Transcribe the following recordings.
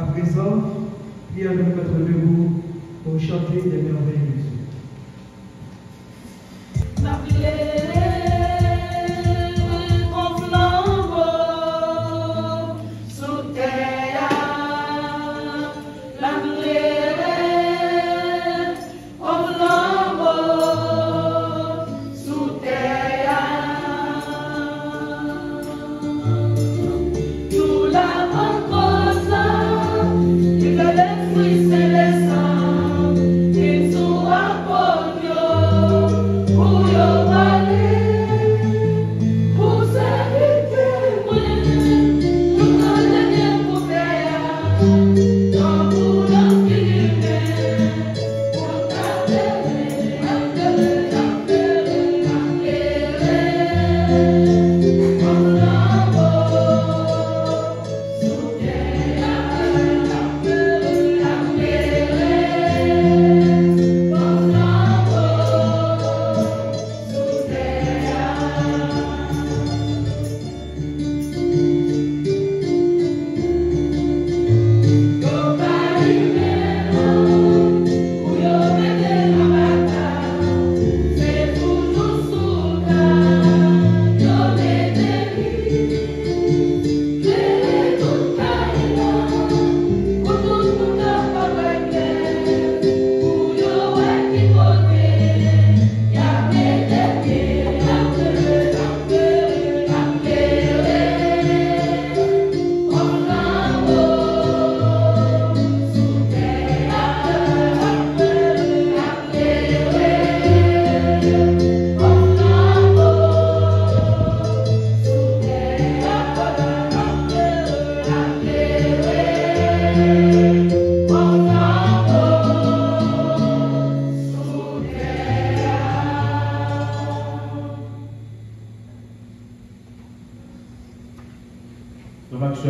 À présent, priez avec votre debout pour chanter les merveilles de Dieu.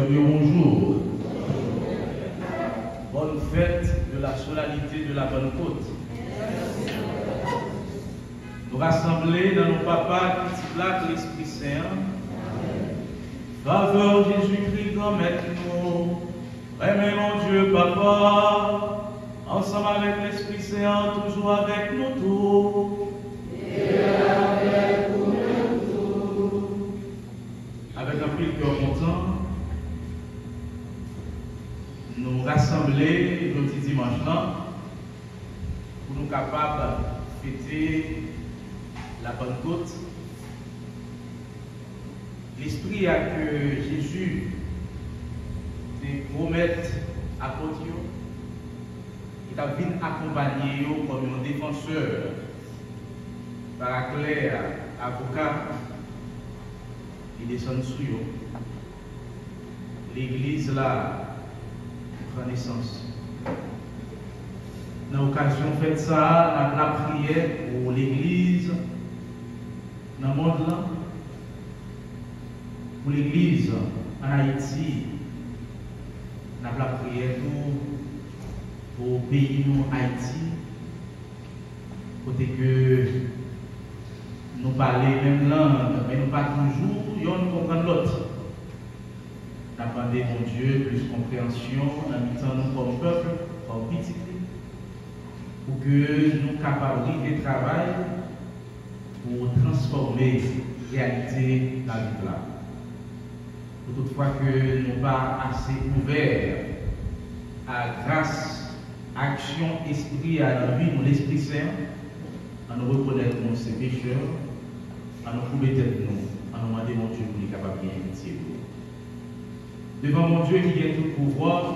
Bonjour. Bonne fête de la solennité de la Pentecôte. Nous rassembler dans nos papas qui plaquent l'Esprit Saint. Faveur Jésus-Christ, grand maître nous. Aimez mon Dieu, Papa, ensemble avec l'Esprit Saint, toujours avec nous tous. Et avec nous tous. Avec un pile cœur content, nous rassembler le petit dimanche là pour nous capables de fêter la Pentecôte. L'Esprit a que Jésus te promette à côté, il t'a venu accompagner comme un défenseur, paraclère, avocat, qui descend sur eux. L'église là prend naissance. Dans l'occasion de ça, on a prié pour l'église dans le monde là, pour l'église en Haïti, on a prié pour le pays nous Haïti, côté que nous parlons même langue, mais nous pas toujours, nous comprenons l'autre. Nous avons demandé mon Dieu plus compréhension en mettant nous comme peuple, comme petit, pour que nous soyons capables de travailler pour transformer la réalité de la vie là. Pour toutefois que nous ne sommes pas assez ouverts à grâce, action, esprit, à la vie de l'Esprit Saint, à nous reconnaître nos ces pécheurs, à nous couper tête nous, à nous demander mon Dieu pour nous capable de bien pitié. Devant mon Dieu qui a tout pouvoir,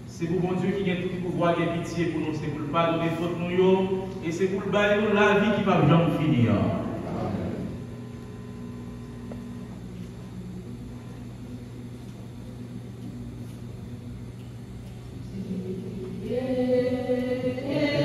c'est pour mon Dieu qui a tout pouvoir, qui a pitié pour nous, c'est pour le pardonner faute nous, et c'est pour le bailler la vie qui va jamais finir. Yeah.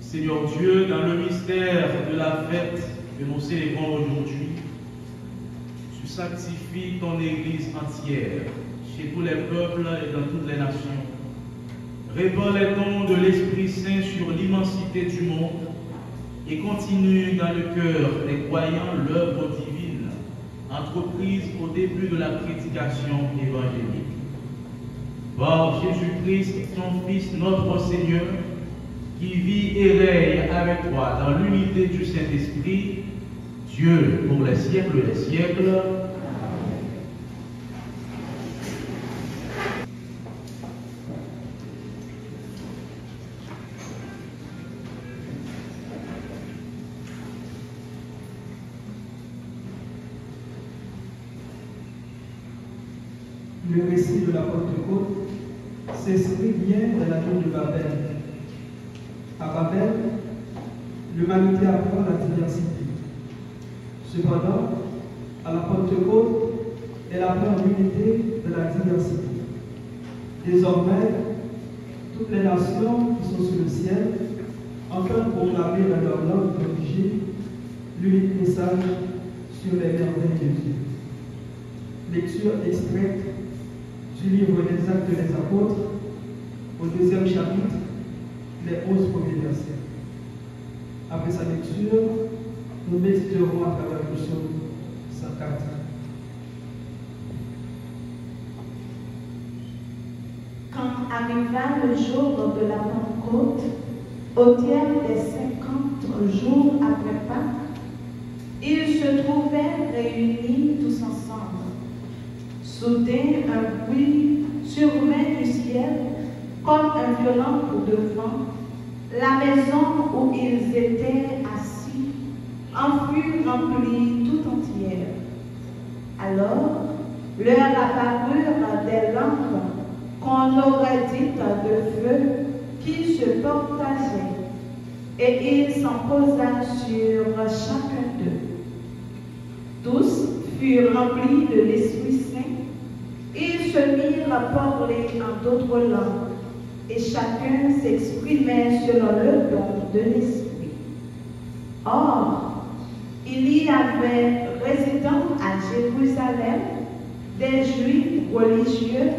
Seigneur Dieu, dans le mystère de la fête que nous célébrons aujourd'hui, tu sanctifies ton Église entière, chez tous les peuples et dans toutes les nations. Répands les dons de l'Esprit Saint sur l'immensité du monde et continue dans le cœur des croyants l'œuvre divine, entreprise au début de la prédication évangélique. Par Jésus-Christ, ton Fils, notre Seigneur, qui vit et règne avec toi dans l'unité du Saint-Esprit, Dieu pour les siècles des siècles. Le récit de la Pentecôte s'inscrit bien dans la ville de Babel. À Babel, l'humanité apprend la diversité. Cependant, à la Pentecôte, elle apprend l'unité de la diversité. Désormais, toutes les nations qui sont sous le ciel entendent proclamer dans leur langue d'origine l'unique message sur les merveilles de Dieu. Lecture extraite du livre des Actes des Apôtres, au 2e chapitre, les 11 premiers versets. Après sa lecture, nous méditerons à travers le psaume 104. Quand arriva le jour de la Pentecôte, au terme des 50 jours après Pâques, ils se trouvaient réunis tous ensemble. Soudain, un bruit survint du ciel, comme un violent coup de vent. La maison où ils étaient assis en fut remplie tout entière. Alors, leur apparurent des lampes qu'on aurait dites de feu qui se partageaient, et il s'en posa sur chacun d'eux. Tous furent remplis de l'Esprit Saint. Ils se mirent à parler en d'autres langues, et chacun s'exprimait selon le don de l'Esprit. Or, il y avait résidant à Jérusalem des Juifs religieux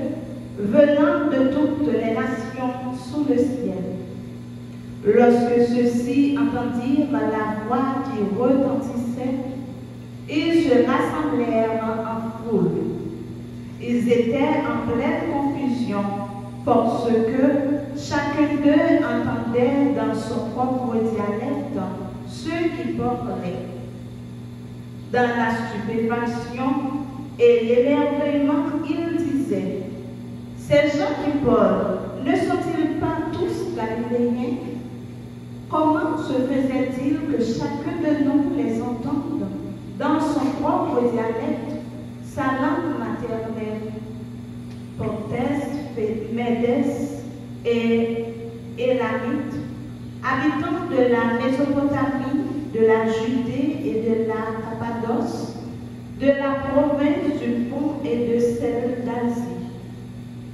venant de toutes les nations sous le ciel. Lorsque ceux-ci entendirent la voix qui retentissait, ils se rassemblèrent en foule. Ils étaient en pleine confusion parce que chacun d'eux entendait dans son propre dialecte ceux qui parlaient. Dans la stupéfaction et l'émerveillement, ils disaient: ces gens qui parlent, ne sont-ils pas tous galiléens? Comment se faisait-il que chacun de nous les entende dans son propre dialecte, sa langue maternelle? Pontes, Médès et Élamites, habitants de la Mésopotamie, de la Judée et de la Cappadoce, de la province du Pont et de celle d'Asie,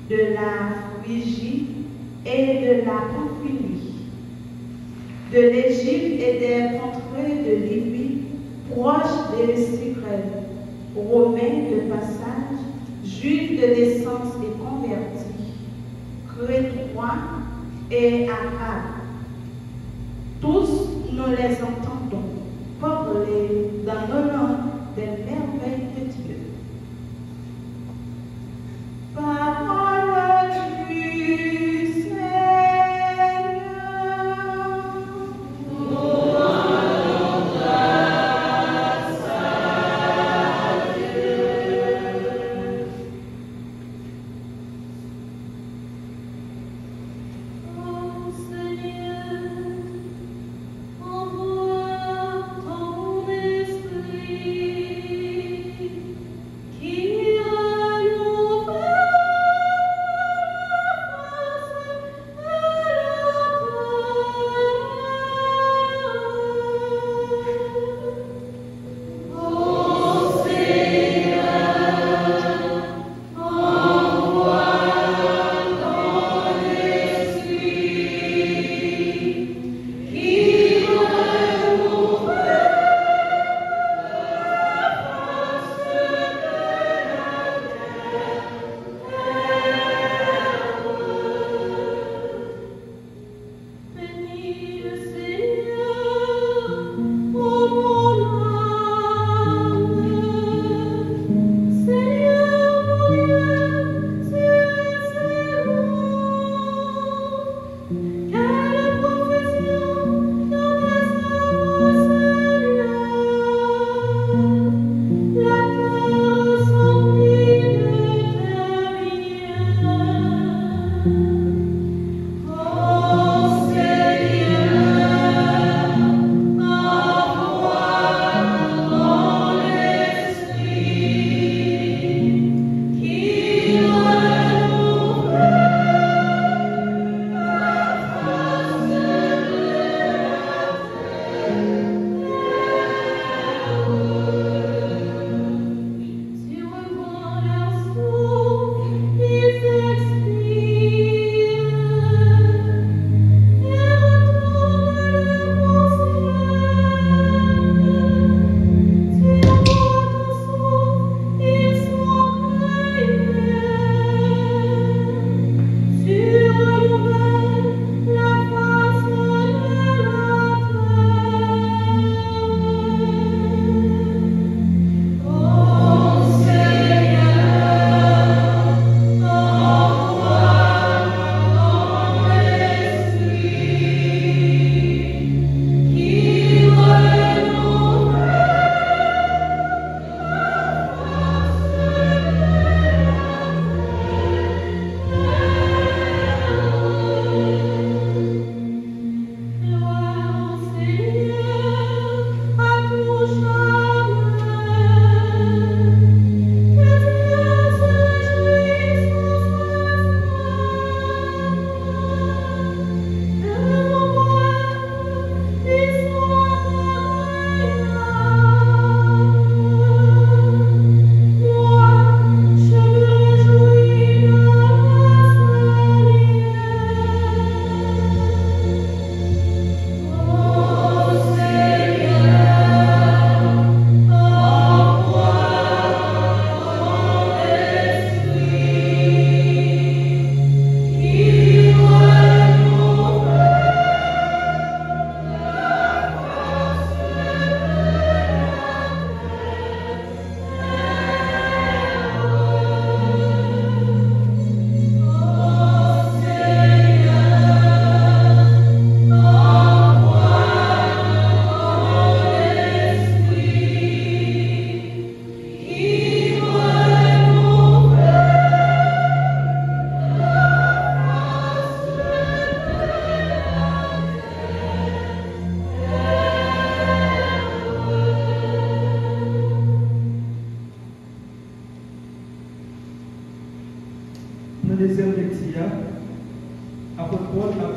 de la Phrygie et de la Pamphylie, de l'Égypte et des contrées de Libye, proches de Cyrène, Romains de passage, Juifs de naissance et convertis, Crétois et Arabes. Tous nous les entendons parler dans nos langues des merveilles de Dieu. Parole du Seigneur. Grâce à Dieu. Oh Seigneur, envoie ton esprit.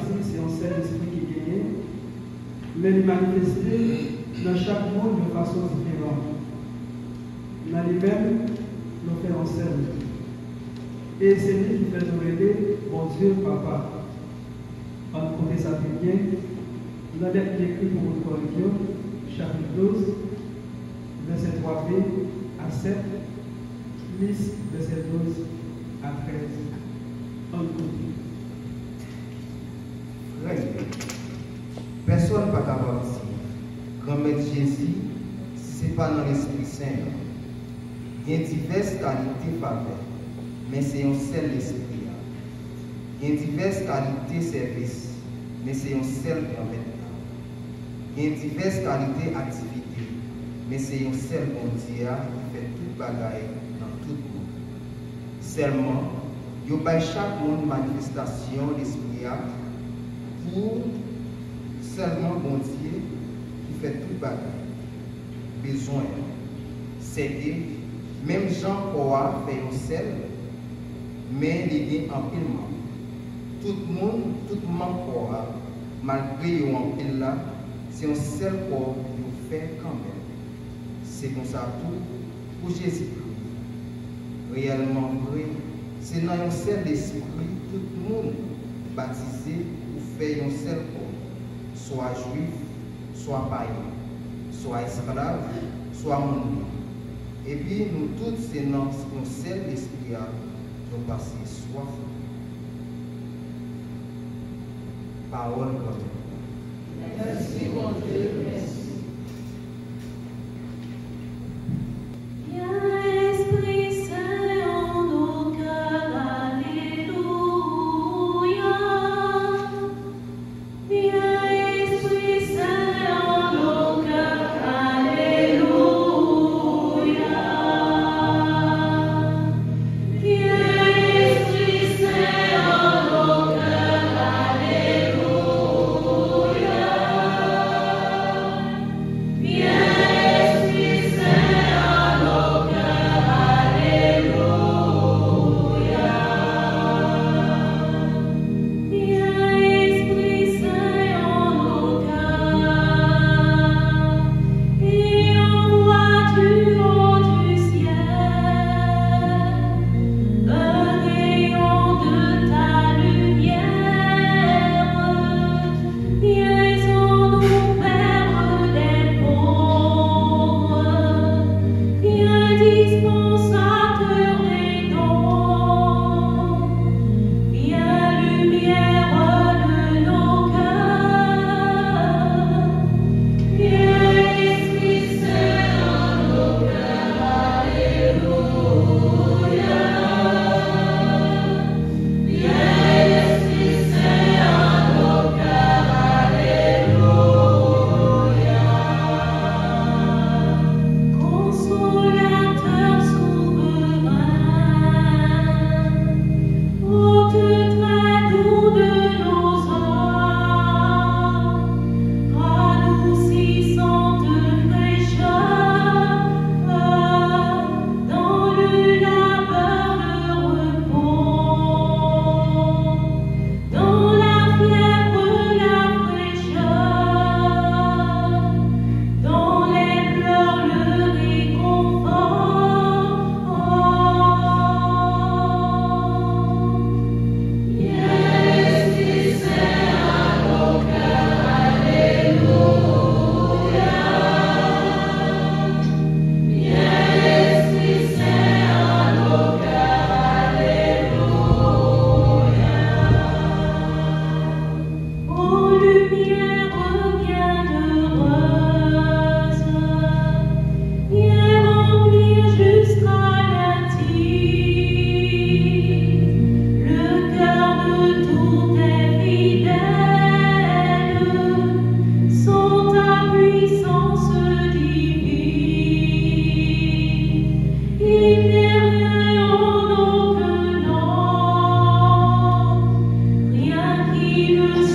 facile, c'est un seul esprit qui gagne, mais il manifesté dans chaque monde de façon différente. Dans lui-même, nous faisons un seul. Et c'est lui qui fait nous rêver, mon Dieu, Papa. On connaît ça très bien. Dans l'être écrit pour le Corinthiens, chapitre 12, verset 3b à 7, plus verset 12 à 13. On continue. Personne ne peut avoir ici. Grand-mère Jésus, si ce n'est pas dans l'Esprit Saint. Il y a diverses qualités faveurs, mais c'est un seul esprit. Il y a diverses qualités service, mais c'est un seul grand-mère. Il y a diverses qualités activités, mais c'est un seul bon Dieu qui fait toute bagaille dans tout le monde. Seulement, il y a chaque monde manifestation d'esprit pour seulement bon Dieu qui fait toute bagaille. Besoin, c'est que même Jean-Paul fait un seul, mais il est en pile membre. Tout le monde, tout le monde, malgré qu'il y a un pile là, c'est un seul corps qui fait quand même. C'est comme ça tout pour Jésus-Christ. Réellement vrai, c'est dans un seul esprit, tout le monde baptisé pour faire un seul corps, soit juif, soit païen, soit esclave, soit monde. Et puis nous tous, c'est dans un seul esprit nous passer soif. Parole comme Merci, mon Dieu, merci.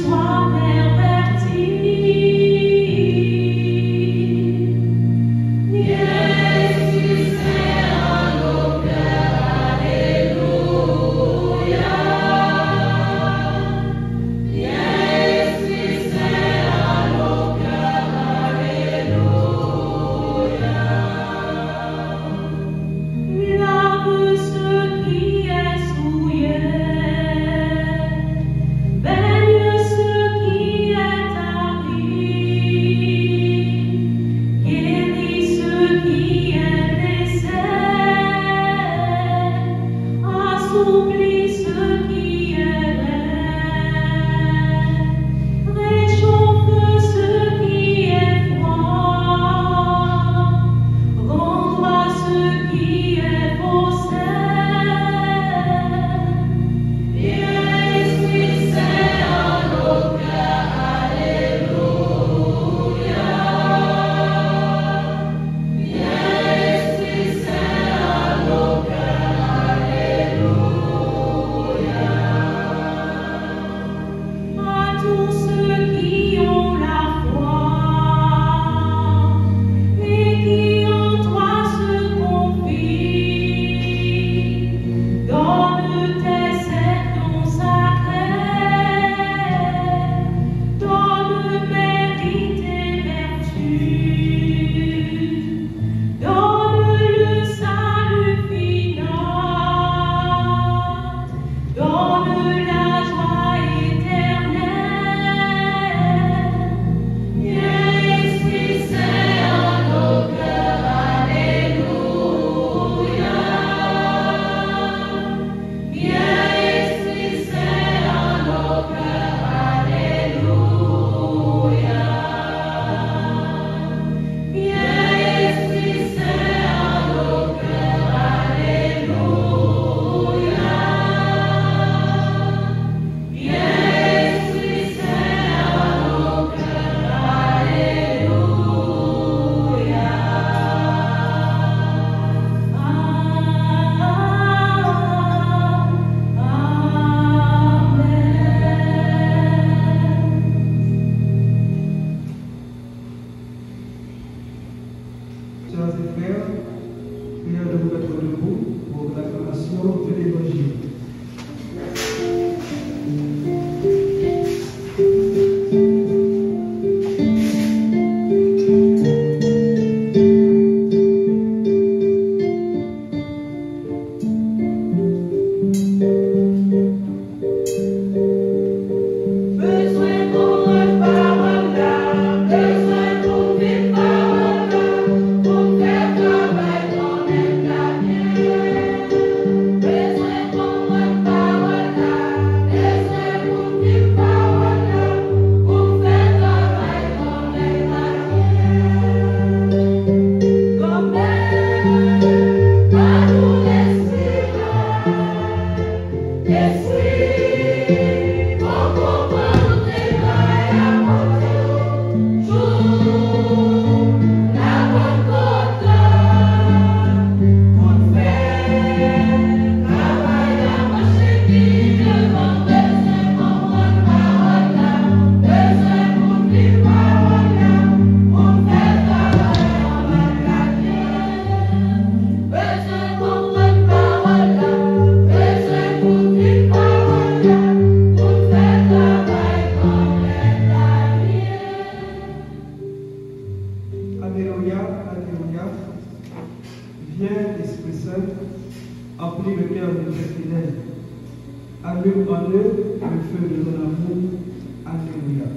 Sois en eux le feu de ton amour. Alléluia.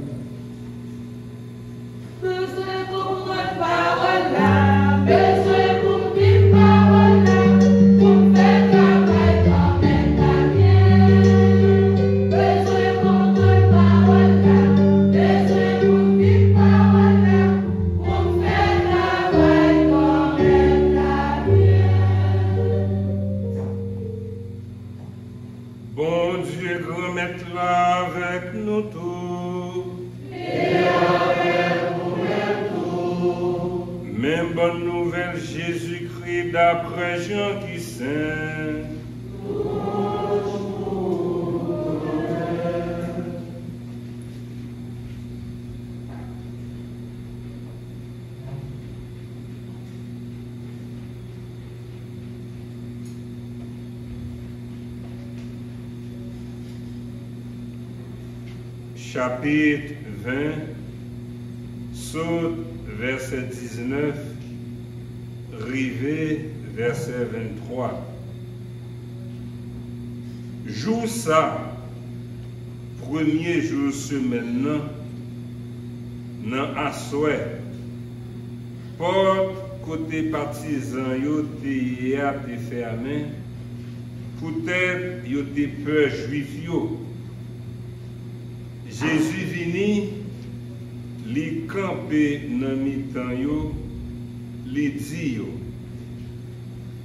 Besoin pour moi parole là, besoin pour vivre parole là, pour faire travail comme elle t'a bien. Besoin pour moi parole là, besoin pour vivre parole là, pour faire travail comme elle t'a bien. Bon Dieu, grand maître là avec nous tous. Même bonne nouvelle, Jésus-Christ d'après Jean qui saint. Chapitre 20, saute verset 19, rivé verset 23. Jour ça, premier jour semaine, nan aswè, porte côté partisan yo te fermé, peut-être yo te peur juif yo. Jésus vini, li campé nan mitan yo, li di yo,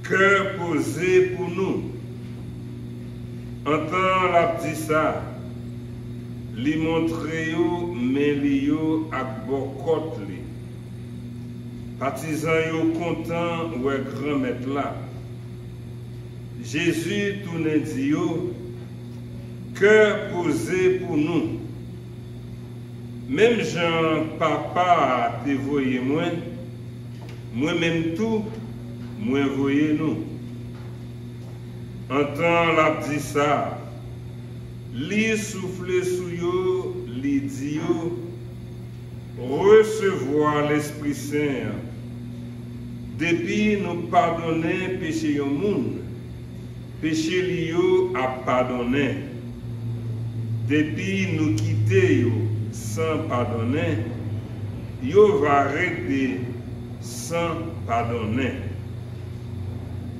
cœur posé pour nous. Entend la di sa, li montre yo, men li yo ak bokot li. Partisan yo content ou grand maître là. Jésus tourne di yo, cœur posé pour nous. Même Jean papa te voyé moi-même tout, moi voyez nous. Entend la dit ça, li souffle sous yo, li di yo, recevoir l'Esprit Saint. Depuis nous pardonner péché au monde, péché li yo a pardonné. Depuis nous quitter yo, sans pardonner, yo va arrêter sans pardonner.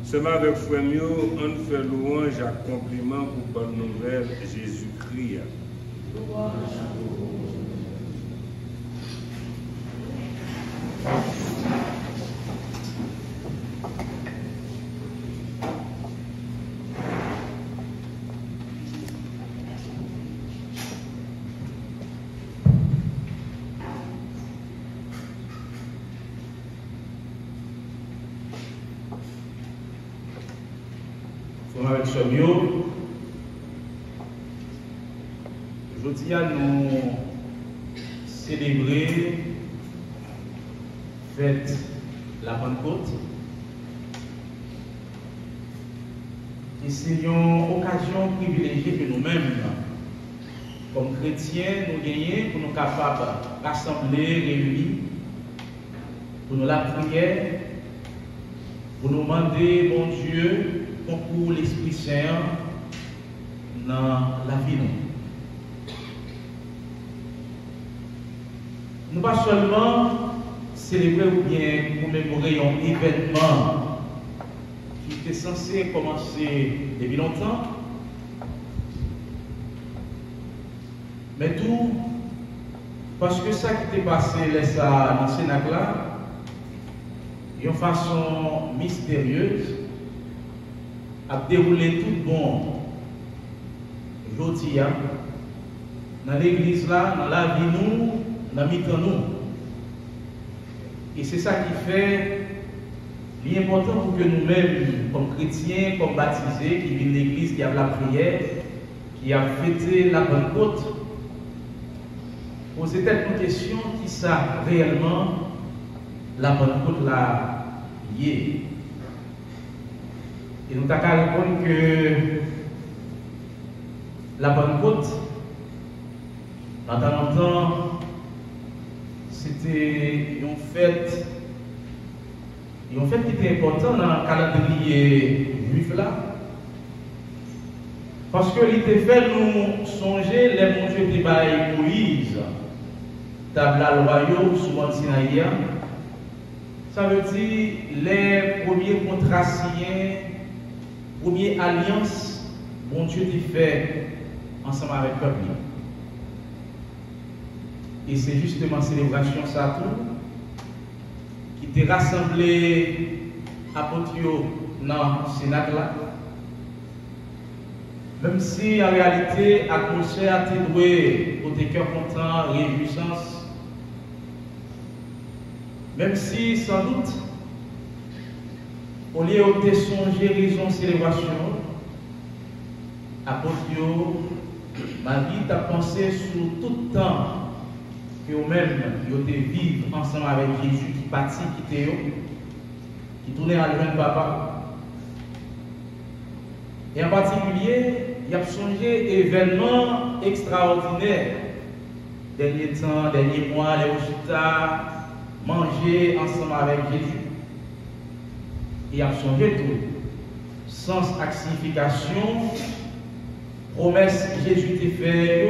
Seulement avec frère Mio, on fait louange à compliment pour bonne nouvelle Jésus-Christ. Avec Somio, aujourd'hui nous célébrer fête la Pentecôte. Et c'est une occasion privilégiée que nous-mêmes, comme chrétiens, nous gagnons pour nous capables de rassembler, réunir, pour nous la prière, pour nous demander, bon Dieu, pour l'Esprit Saint dans la vie. Nous pas seulement célébrer ou bien commémorer un événement qui était censé commencer depuis longtemps, mais tout parce que ça qui était passé là, dans ce Sénat-là, d'une façon mystérieuse, a déroulé tout bon aujourd'hui dans l'église là, dans la vie nous, dans mi-temps nous. Et c'est ça qui fait l'important pour que nous-mêmes, comme chrétiens, comme baptisés, qui viennent de l'église, qui a la prière, qui a fêté la Pentecôte, poser une question qui ça réellement la Pentecôte là y est. Et nous avons qu'à répondre que la Pentecôte, pendant longtemps, c'était une fête qui était importante dans le calendrier juif là. Parce que il était fait nous songer les bons Dieu qui baillent Moïse, table à royaume sous Mont Sinaï. Ça veut dire les premiers contrats signés, première alliance, bon Dieu qui fait ensemble avec le peuple. Et c'est justement célébration ça tout qui t'a rassemblé apôtres dans le Sénat là. Même si en réalité l'atmosphère a doué pour tes cœurs contents, réjouissance. Même si sans doute au lieu de songer raison célébration, apôtres, ma vie t'a pensé sur tout le temps que vous-même, vous vivre ensemble avec Jésus qui partit, qui tournait à le papa. Et en particulier, il a songé événements extraordinaires. Dernier temps, dernier mois, les résultats, manger ensemble avec Jésus. Il a songé tout. Sens, signification, promesse que Jésus t'a fait,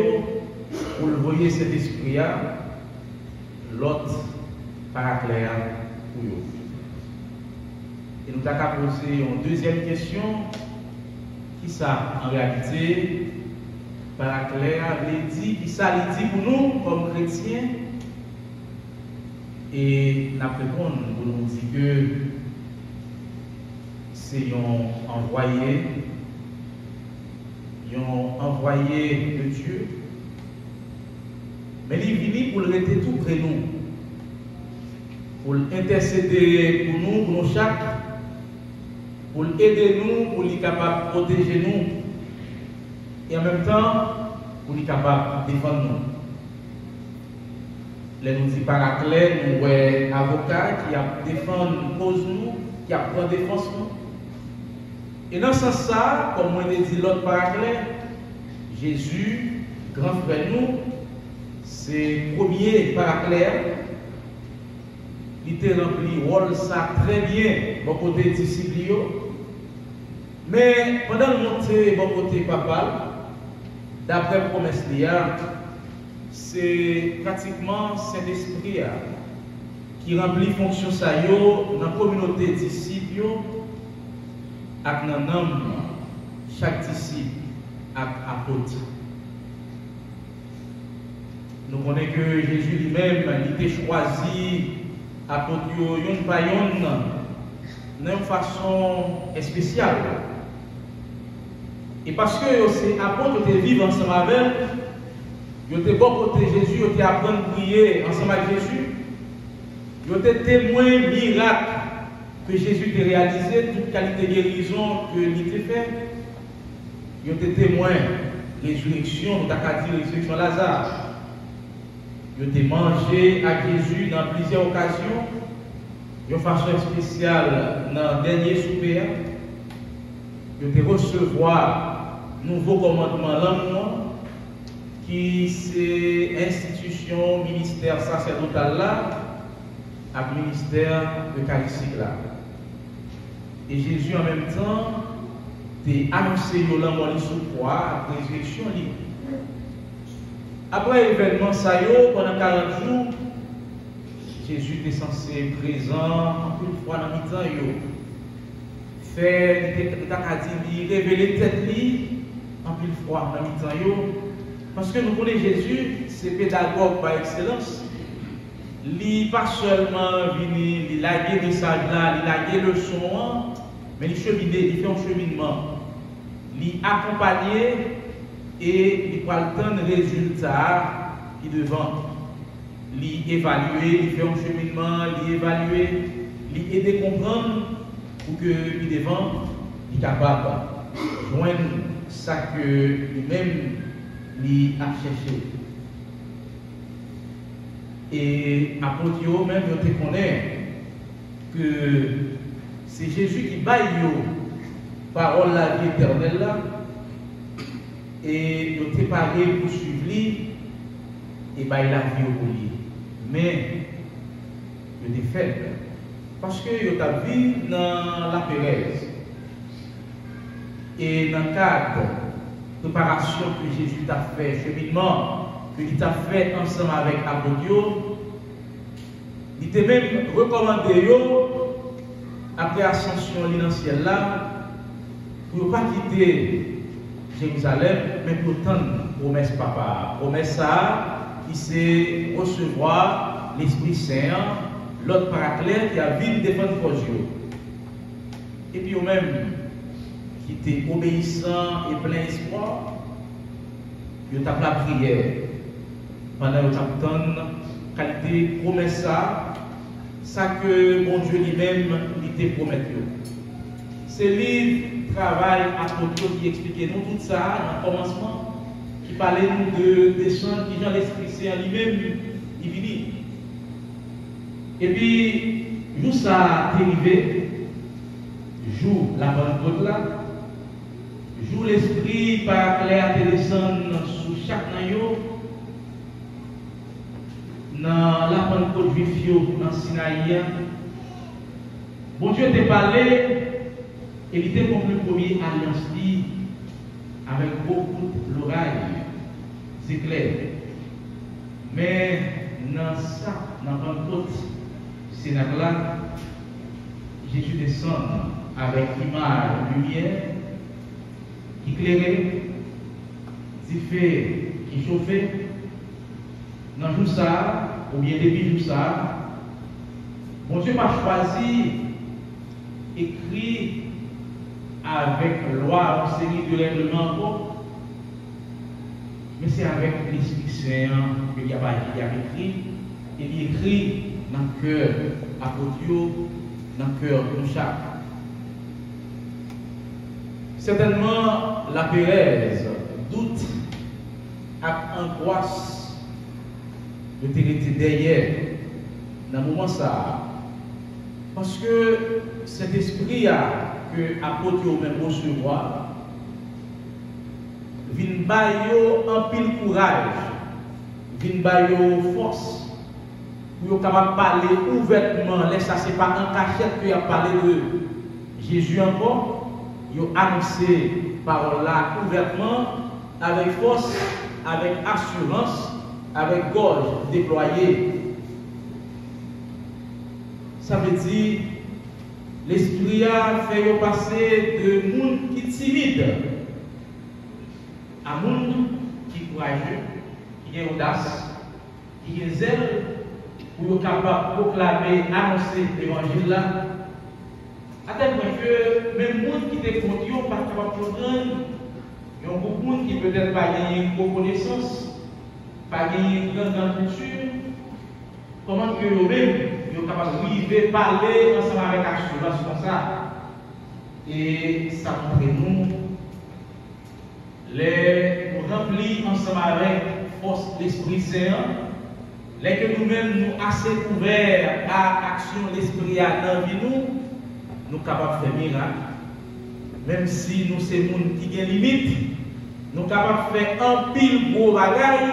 pour le voyer cet esprit-là. L'autre paracléa pour eux. Et nous avons posé une deuxième question qui ça en réalité paracléa veut dire qui ça veut dire pour nous comme chrétiens et nous répondons pour nous dire que c'est un envoyé de Dieu. Mais il vient pour le rester tout près de nous, pour intercéder pour nous chaque, pour aider nous, pour être capable de protéger nous, et en même temps, pour être capable de défendre nous. Les nous dit paraclet, nous avons un avocat qui a défendu cause nous, qui a pris défense nous. Et dans ce sens, comme on dit l'autre paraclet, Jésus, grand frère nous, c'est premier paraclet, il était rempli rôle ça très bien, bon côté disciple. Mais pendant le monter bon côté papa, d'après promesse c'est pratiquement Saint-Esprit qui remplit fonction ça dans la communauté disciple avec un homme, chaque disciple avec apôtre. Nous connaissons que Jésus lui-même, il était choisi apôtre yon pa yon d'une façon spéciale. Et parce que ces apôtres étaient vivre ensemble avec, ils étaient bon côté Jésus, ils étaient apprendre à prier ensemble avec Jésus, ils étaient témoins miracles que Jésus a réalisé, toute qualité de guérison que il a fait. Ils étaient témoins de résurrection, nous avons dit résurrection Lazare. Ils ont mangé à Jésus dans plusieurs occasions, de façon spéciale dans le dernier souper. Ils ont recevoir nouveau commandement l'amour, qui c'est institution, ministère sacerdotal là, avec ministère eucharistique là. Et Jésus en même temps a annoncé l'amour sous croix, après résurrection libre. Après l'événement Sayo, pendant 40 jours, Jésus était censé être présent une fois dans le temps. Il révélait tête en pile fois dans le temps. Parce que nous connaissons Jésus, c'est pédagogue par excellence. Il n'est pas seulement venu, il a gué le message là, il a gué le son, mais il fait un cheminement. Il accompagné et il prend le temps de résultats qui devant. Il évaluer, il fait un cheminement, il évaluer, il aider à comprendre pour que il devant, il est capable de joindre ça que lui-même il a cherché. Et apôtre même je te connais que c'est Jésus qui baille parole la vie éternelle là et je t'ai parlé pour suivre lui et baille la vie au lui. Mais je t'ai fait parce que je t'ai vu dans la Pérez et dans le cadre préparation que Jésus t'a fait, cheminement que il t'a fait ensemble avec Apotio, il t'a même recommandé après l'ascension dans le ciel là, pour ne pas quitter Jérusalem, mais pour tendre promesse papa. Promesse ça, qui c'est recevoir l'Esprit Saint, l'autre paraclète qui a vu défendre pour Dieu. Et puis, même qui était obéissant et plein d'espoir, il a la prière. Pendant que tu as qualité promesse ça que mon Dieu lui-même il te promet. C'est le livre Travail à Apotio qui expliquait nous tout ça dans le commencement, qui parlait nous de descendre, qui Jean l'Esprit Saint lui-même, il vit. Et puis, jour ça est arrivé, jour la Pentecôte là, jour l'Esprit par clair te descendre sous chaque naïo, dans la Pentecôte juif, dans Sinaï. Bon Dieu t'a parlé, et il était comme le premier alliance avec beaucoup de l'oreille. C'est clair. Mais dans ça, dans la Pentecôte, c'est là, Jésus descend avec l'image, lumière, qui éclairait, qui fait, qui chauffait. Dans tout ça, ou bien depuis tout ça, mon Dieu m'a choisi, écrit avec loi, une série de règlements, mais c'est avec l'Esprit Saint qu'il y a écrit, et il écrit dans le cœur Apotio, dans le cœur de chaque. Certainement, la Pérez doute à angoisse de t'arrêter derrière dans le moment ça. Parce que cet esprit que Apotio même recevoir, vient bailler un pile courage, vient bailler force, pour capable parler ouvertement. Là, ça c'est pas un cachette qui a parlé de Jésus encore. Il a annoncé parole là ouvertement, avec force, avec assurance, avec gorge déployée. Ça veut dire l'esprit a fait passer de monde qui est timide à monde qui est courageux, qui est audace, qui est zèle pour être capable de proclamer, annoncer l'évangile là. À tel point que même les gens qui étaient contre eux, pas capable de comprendre, il y a beaucoup de monde qui peut-être pas gagné une connaissance, pas gagné une grande culture. Comment que eux-mêmes sont capables de parler ensemble avec assurance comme ça. Et ça montre nous les remplis ensemble avec force de l'Esprit Saint, les que nous-mêmes nous assez ouverts à l'action de l'Esprit dans vie nous capables de faire miracle. Même si nous sommes des gens qui ont des limites, nous sommes capables de faire un pile gros bagaille.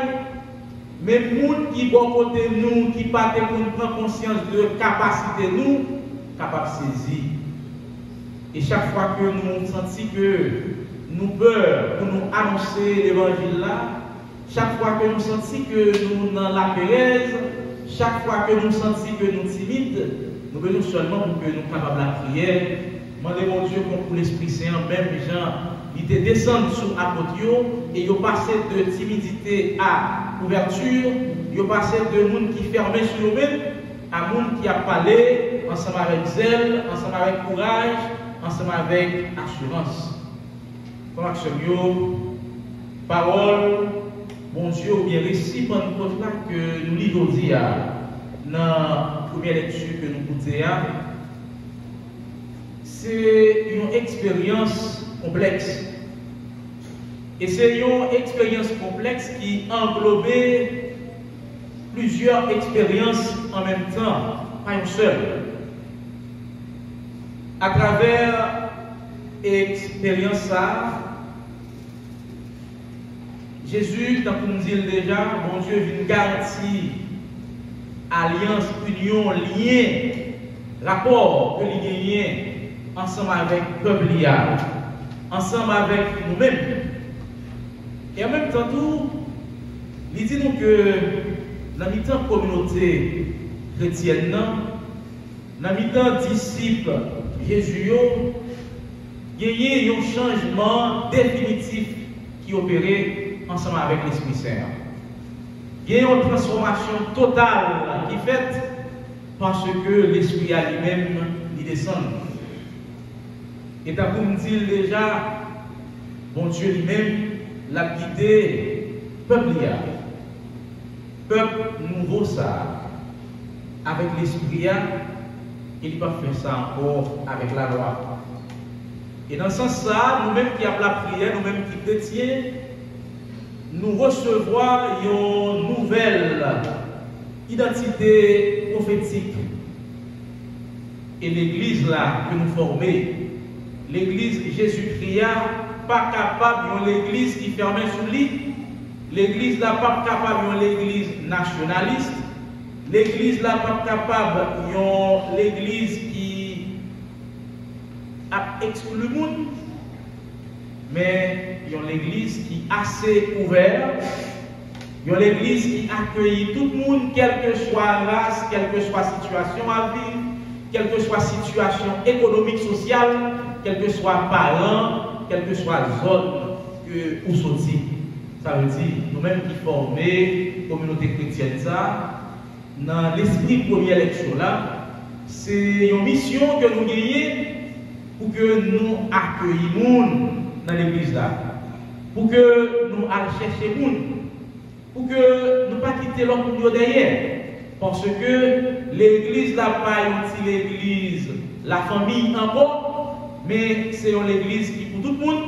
Mais les gens qui sont côté nous, qui prennent conscience de la capacité nous, capables de saisir. Et chaque fois que nous sentons que nous peur pour nous annoncer l'évangile là, chaque fois que nous sentons que nous dans la pérèse, chaque fois que nous sentons que nous timides, nous venons seulement pour que nous soyons capables de la prière. Demandez mon Dieu pour l'Esprit Saint, même gens, il était descendu sur Apotio et il est passé de timidité à ouverture, il est passé de monde qui fermait sur eux-mêmes à monde qui a parlé ensemble avec zèle, ensemble avec courage, ensemble avec assurance. Comme action, parole, bon Dieu, ou bien récit Pentecôte là que nous lisons aujourd'hui dans la première lecture que nous écoutons, c'est une expérience complexe. Et c'est une expérience complexe qui englobait plusieurs expériences en même temps, pas une seule. À travers l'expérience ça, Jésus, tant qu'on dit déjà, mon Dieu vient garantir alliance, union, lien, rapport que l'on gagne ensemble avec le peuple, ensemble avec nous-mêmes. Et en même temps, tout, il dit nous que dans le temps communauté chrétienne, dans le temps disciples Jésus, il y a eu un changement définitif qui opérait ensemble avec l'Esprit Saint. Il y a eu une transformation totale qui est faite parce que l'Esprit à lui-même il descend. Et t'as pour me dire déjà, bon Dieu lui-même l'a guidé peuple nouveau ça, avec l'Esprit, il ne peut pas faire ça encore avec la loi. Et dans ce sens-là, nous-mêmes qui avons la prière, nous-mêmes qui chrétiens, nous recevons une nouvelle identité prophétique. Et l'église là que nous formons, l'église Jésus-Christ, pas capable de l'église qui fermait sous lui. L'église là pas capable de l'église nationaliste. L'église là pas capable de l'église qui a exclu le monde. Mais il y a l'église qui est assez ouverte. Il y a l'église qui accueille tout le monde, quelle que soit la race, quelle que soit la situation à vivre, quelle que soit la situation économique, sociale, quel que soit parent, quelle que soit la zone où sortir. Ça veut dire, nous-mêmes qui formons la communauté chrétienne, ça, dans l'esprit de première élection là, c'est une mission que nous gagnons pour que nous accueillions dans l'église là, pour que nous allions chercher les gens, pour que nous ne pas quitter l'autre derrière. Parce que l'église là, pas une l'église, la famille encore, mais c'est une église qui pour tout le monde,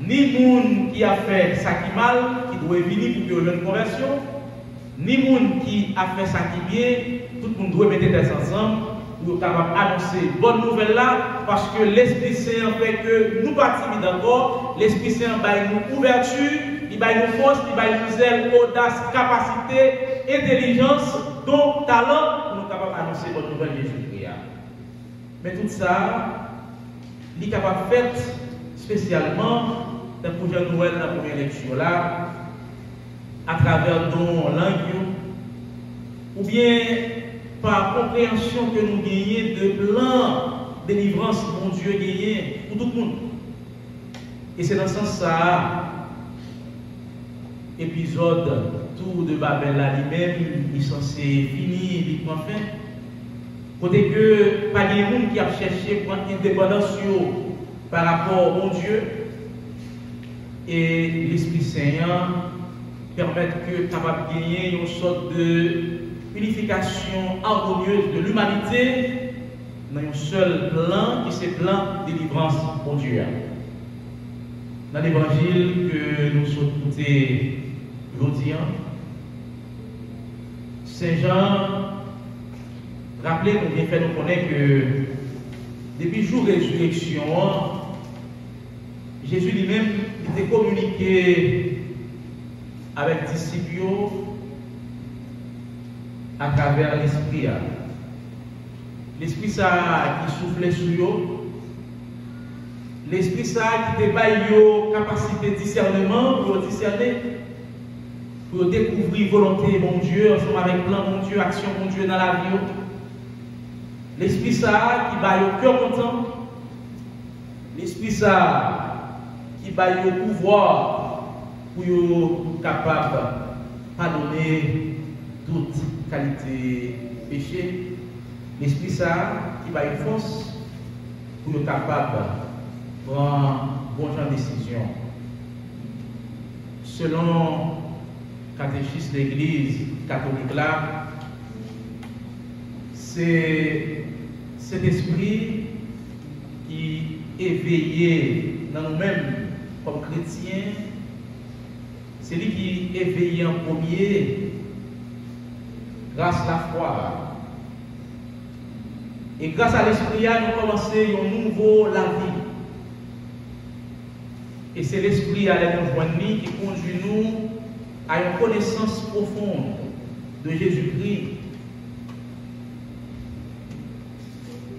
ni le monde qui a fait ça qui mal, qui doit venir pour qu'il y ait une conversion, ni le monde qui a fait ça qui bien, tout le monde doit mettre des ensemble pour capable annoncer bonne nouvelle là, parce que l'Esprit Saint fait que nous pas timides encore, l'Esprit Saint baille nous ouverture, il baille nous force, il baille nous zèle, audace, capacité, intelligence, donc talent pour nous capables d'annoncer bonne nouvelle de Jésus-Christ. Mais tout ça, il est capable de faire spécialement dans le projet de Noël, dans la première lecture là, à travers nos langues, ou bien par compréhension que nous gagnons de plan de délivrance, mon Dieu gagné pour tout le monde. Et c'est dans ce sens-là, épisode Tour de Babel là lui-même, il est censé finir, vite fin. Côté que pas de monde qui a cherché pour une indépendance par rapport au bon Dieu. Et l'Esprit Saint permet que capable de gagner une sorte de unification harmonieuse de l'humanité dans un seul plan qui est le plan de délivrance pour Dieu. Dans l'évangile que nous sommes écoutés aujourd'hui, Saint Jean, rappelez-nous, bien fait nous connaître que depuis le jour de la résurrection, Jésus lui-même était communiqué avec les disciples à travers l'esprit. L'esprit ça qui soufflait sur eux, l'esprit ça qui débaille la capacité de discernement pour discerner, pour découvrir volonté mon Dieu, ensemble avec plan mon Dieu, action mon Dieu dans la vie. L'esprit ça qui baille au cœur content, l'esprit ça qui baille au pouvoir pour être capable de pardonner toute qualité péché. L'esprit ça qui baille force pour être capable de prendre bon genre de décision. Selon le catéchisme de l'Église catholique là, c'est cet esprit qui est veillé dans nous-mêmes comme chrétiens, c'est lui qui est veillé en premier grâce à la foi. Et grâce à l'esprit, nous commençons un nouveau la vie. Et c'est l'esprit à nous qui conduit nous à une connaissance profonde de Jésus-Christ.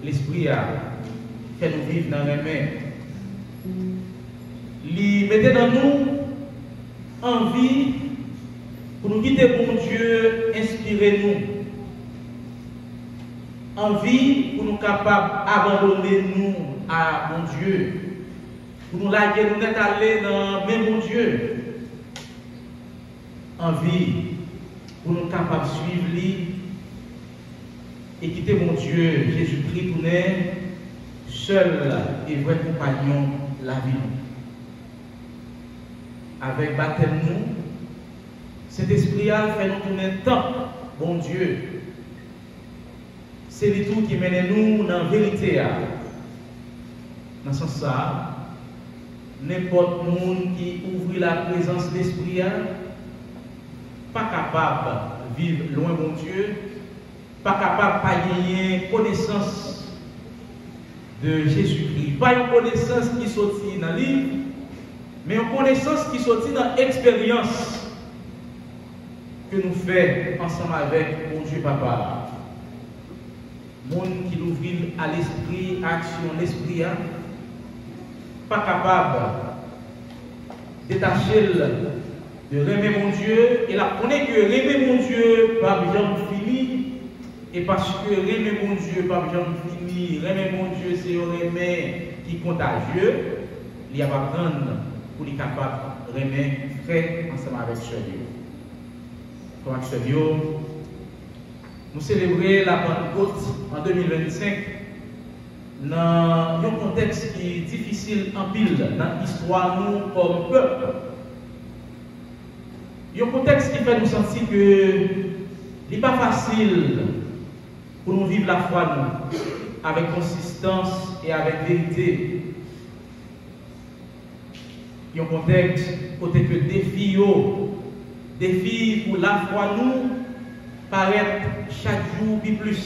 L'esprit a fait nous vivre dans les mains. Il mettait dans nous envie pour nous quitter bon Dieu, inspirez-nous. Envie pour nous capables d'abandonner nous à bon Dieu. Pour nous laguer, nous n'être allés dans même bon Dieu. Envie pour nous capables de suivre lui et quitter mon Dieu, Jésus-Christ, pour nous seul et vrai compagnon la vie. Avec baptême nous, cet esprit-là fait nous tourner tant, bon Dieu. C'est lui tout qui mène nous dans la vérité. Dans ce sens, n'importe monde qui ouvre la présence de l'esprit, pas capable de vivre loin de mon Dieu, pas capable de gagner connaissance de Jésus-Christ. Pas une connaissance qui sortit dans le livre, mais une connaissance qui sortit dans l'expérience que nous faisons ensemble avec mon Dieu Papa. Monde qui l'ouvre à l'esprit, action l'esprit, pas capable de détacher de remettre mon Dieu, et la connaît que remettre mon Dieu pas besoin de finir, et parce que remettre mon Dieu pas besoin de finir, remettre mon Dieu c'est un remède qui est contagieux, il y a pas prendre pour être capable de remettre frère ensemble avec ce Dieu. Comme ce Dieu, nous célébrons la Pentecôte en 2025 dans un contexte qui est difficile en pile dans l'histoire nous comme peuple. Il y a un contexte qui fait nous sentir que il n'est pas facile pour nous vivre la foi nous, avec consistance et avec vérité. Il y a un contexte côté que défi pour la foi nous paraît chaque jour plus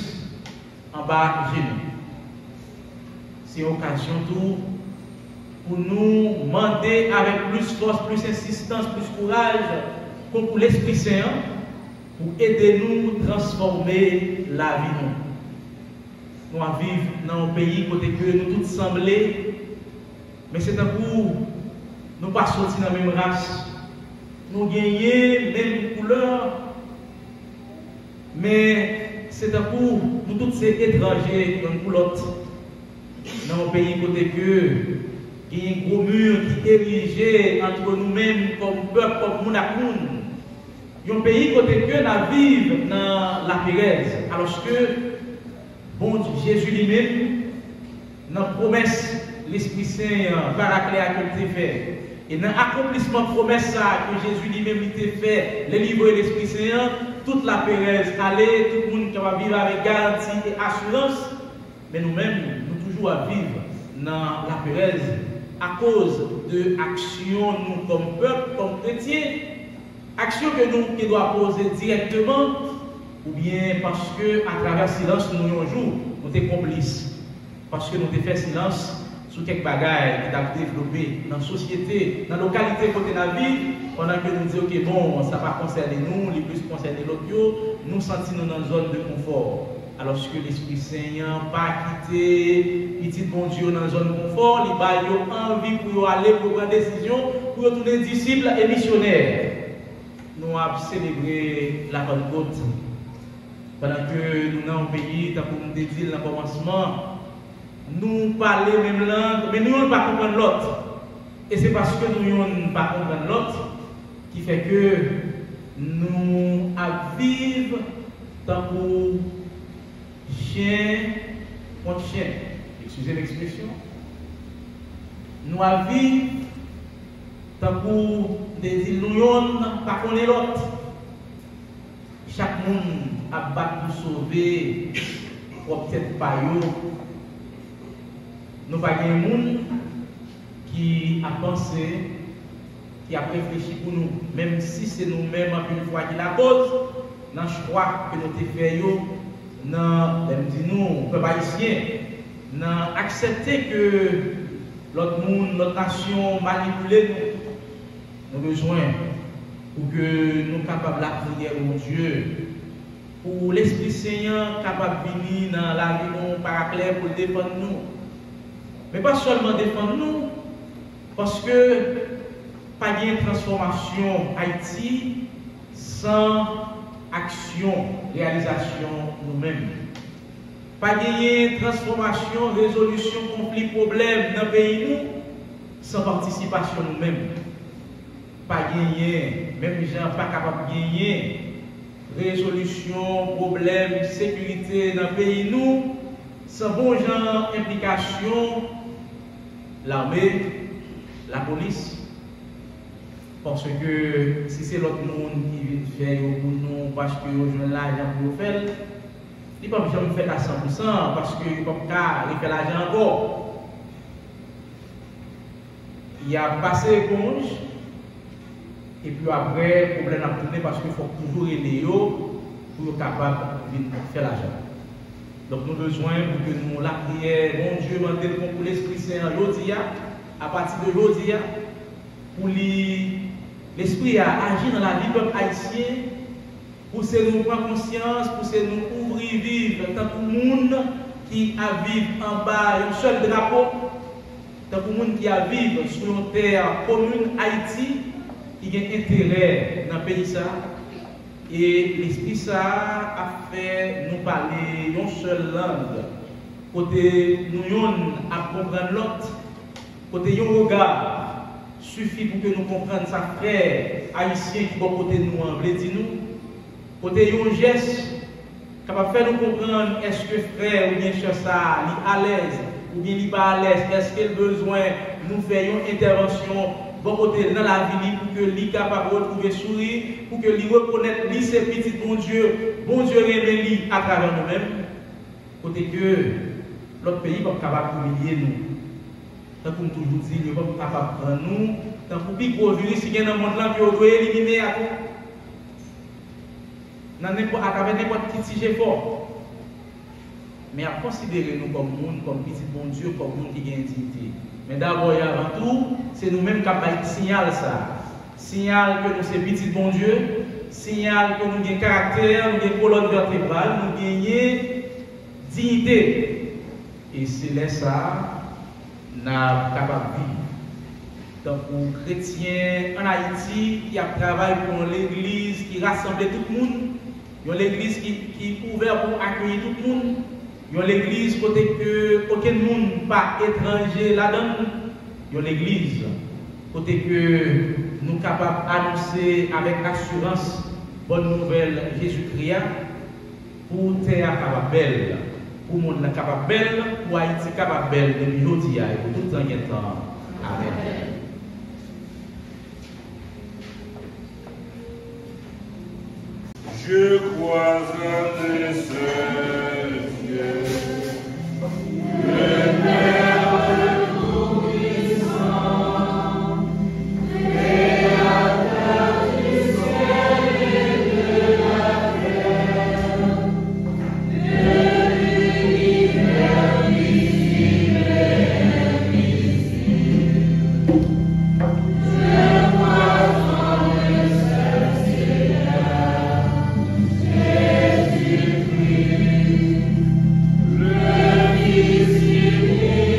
en bas de nous. C'est une occasion tout pour nous demander avec plus force, plus insistance, plus courage pour l'Esprit Saint pour aider nous à transformer la vie. Nous vivons dans un pays côté que nous tous semblons, mais c'est un pour nous pas sortir dans la même race, nous gagner même couleur, mais c'est un pour nous tous ces étrangers comme pour l'autre. Dans un pays côté que il y a un gros mur qui est érigé entre nous-mêmes comme peuple, comme Mounakoun. Il y a un pays côté que nous vivons dans la Pérez. Alors que, bon Jésus lui-même, dans la promesse, l'Esprit Saint, Paracléa qu'il t'a fait, et dans l'accomplissement de promesse que Jésus lui-même t'a fait, les livres et l'Esprit Saint, toute la Pérez, allez, tout le monde qui va vivre avec garantie et assurance, mais nous-mêmes, nous toujours à vivre dans la Pérez à cause de actions, nous comme peuple, comme chrétiens, actions que nous qui doit poser directement, ou bien parce que à travers silence, nous un jour, nous sommes complices. Parce que nous avons fait silence sur quelques bagages qui ont développé dans la société, dans la localité côté de la vie, pendant que nous disons que bon, ça va concerner nous, les plus concerner l'autre, nous sentons dans une zone de confort. Alors que l'Esprit Saint n'a pas quitté petit bon Dieu dans une zone de confort, il a envie pour aller pour prendre des décisions, pour retourner disciples et missionnaires. Nous avons célébré la Pentecôte pendant que nous dans le pays, comme nous dit dans le commencement, nous parlons même langue, mais nous ne pas comprendre l'autre. Et c'est parce que nous ne pas comprendre l'autre qui fait que nous vivons tant pour chien contre chien. Excusez l'expression. Nous vivons tant pour des illusions, pas connaître l'autre. Chaque monde a battu pour sauver, ou peut-être pas yo. Nous n'avons pas de monde qui a pensé, qui a réfléchi pour nous, même si c'est nous-mêmes une fois qui la cause, dans le choix que nous avons fait, dans nous, peuple haïtien, dans accepter que l'autre monde, notre nation manipule nous, nous besoin pour que nous soyons capables de la prière au Dieu, pour l'Esprit Saint capable de venir dans la vie paraclère pour défendre nous. Mais pas seulement défendre nous, parce que pas de transformation Haïti sans action, réalisation nous-mêmes. Pas de transformation, résolution, conflit, problème dans le pays nous sans participation nous-mêmes. Pas gagner, même les gens pas capables de gagner résolution, problème, sécurité dans le pays nous sans bon genre implication l'armée, la police. Parce que si c'est l'autre monde qui vient faire pour nous parce que nous avons l'argent pour faire, il ne peut pas faire à 100% parce qu'il ne peut pas faire l'argent encore. Il a passé l'éponge et puis après, le problème a tourné parce qu'il faut toujours aider pour être capable de faire l'argent. Donc nous avons besoin pour que nous la prière, mon Dieu, mandez pour l'Esprit Saint aujourd'hui, à partir de aujourd'hui, pour l'Esprit a agi dans la vie du peuple haïtien, pour nous prendre conscience, pour nous ouvrir vivre, tant que le monde qui a vivre en bas un seul drapeau, tant que le monde qui a vivre sur une terre commune Haïti, qui a intérêt dans le pays ça. Et l'Esprit ça a fait nous parler une seule langue. Côté nous à comprendre l'autre, côté un regard suffit pour que nous comprenions sa frère haïtien qui va côté nous en veut dire nous. Côté un geste capable de faire nous comprendre est-ce que frère ou bien cher ça est à l'aise ou bien il n'est pas à l'aise, est-ce qu'il a besoin nous faire une intervention bon côté dans la vie pour que lui capable de retrouver sourire, pour que lui reconnaître lui ses petits bon Dieu révèle lui à travers nous-mêmes. Côté que l'autre pays n'est pas capable d'humilier nous. Tant qu'on toujours dit, il n'est pas capable de nous. Tant qu'on pique au virus, si il y a un monde là, il doit éliminer à tout. À travers n'importe quel sujet fort. Mais à considérer nous comme monde, comme petit bon Dieu, comme monde qui a une dignité. Mais d'abord et avant tout, c'est nous-mêmes qui avons signal ça. Signal que nous sommes petits bon Dieu, signal que nous avons caractère, nous avons colonne vertébrale, nous avons dignité. Et c'est là ça, nous sommes capables de vivre. Donc, pour les chrétiens en Haïti qui a travaillé pour l'église, qui rassemble tout le monde, l'église qui est ouverte pour accueillir tout le monde. Il y a l'église côté que aucun monde pas étranger là-dedans. Il y a l'église côté que nous sommes capables d'annoncer avec assurance bonne nouvelle Jésus-Christ pour terre capable belle, pour le monde capable belle, pour Haïti capable belle depuis aujourd'hui et pour tout le temps. Amen. Je crois en un seul Dieu, le Père tout-puissant, Créateur du ciel et de la terre, de l'univers visible et invisible. Je crois en un seul Seigneur, Jésus-Christ, le Fils unique.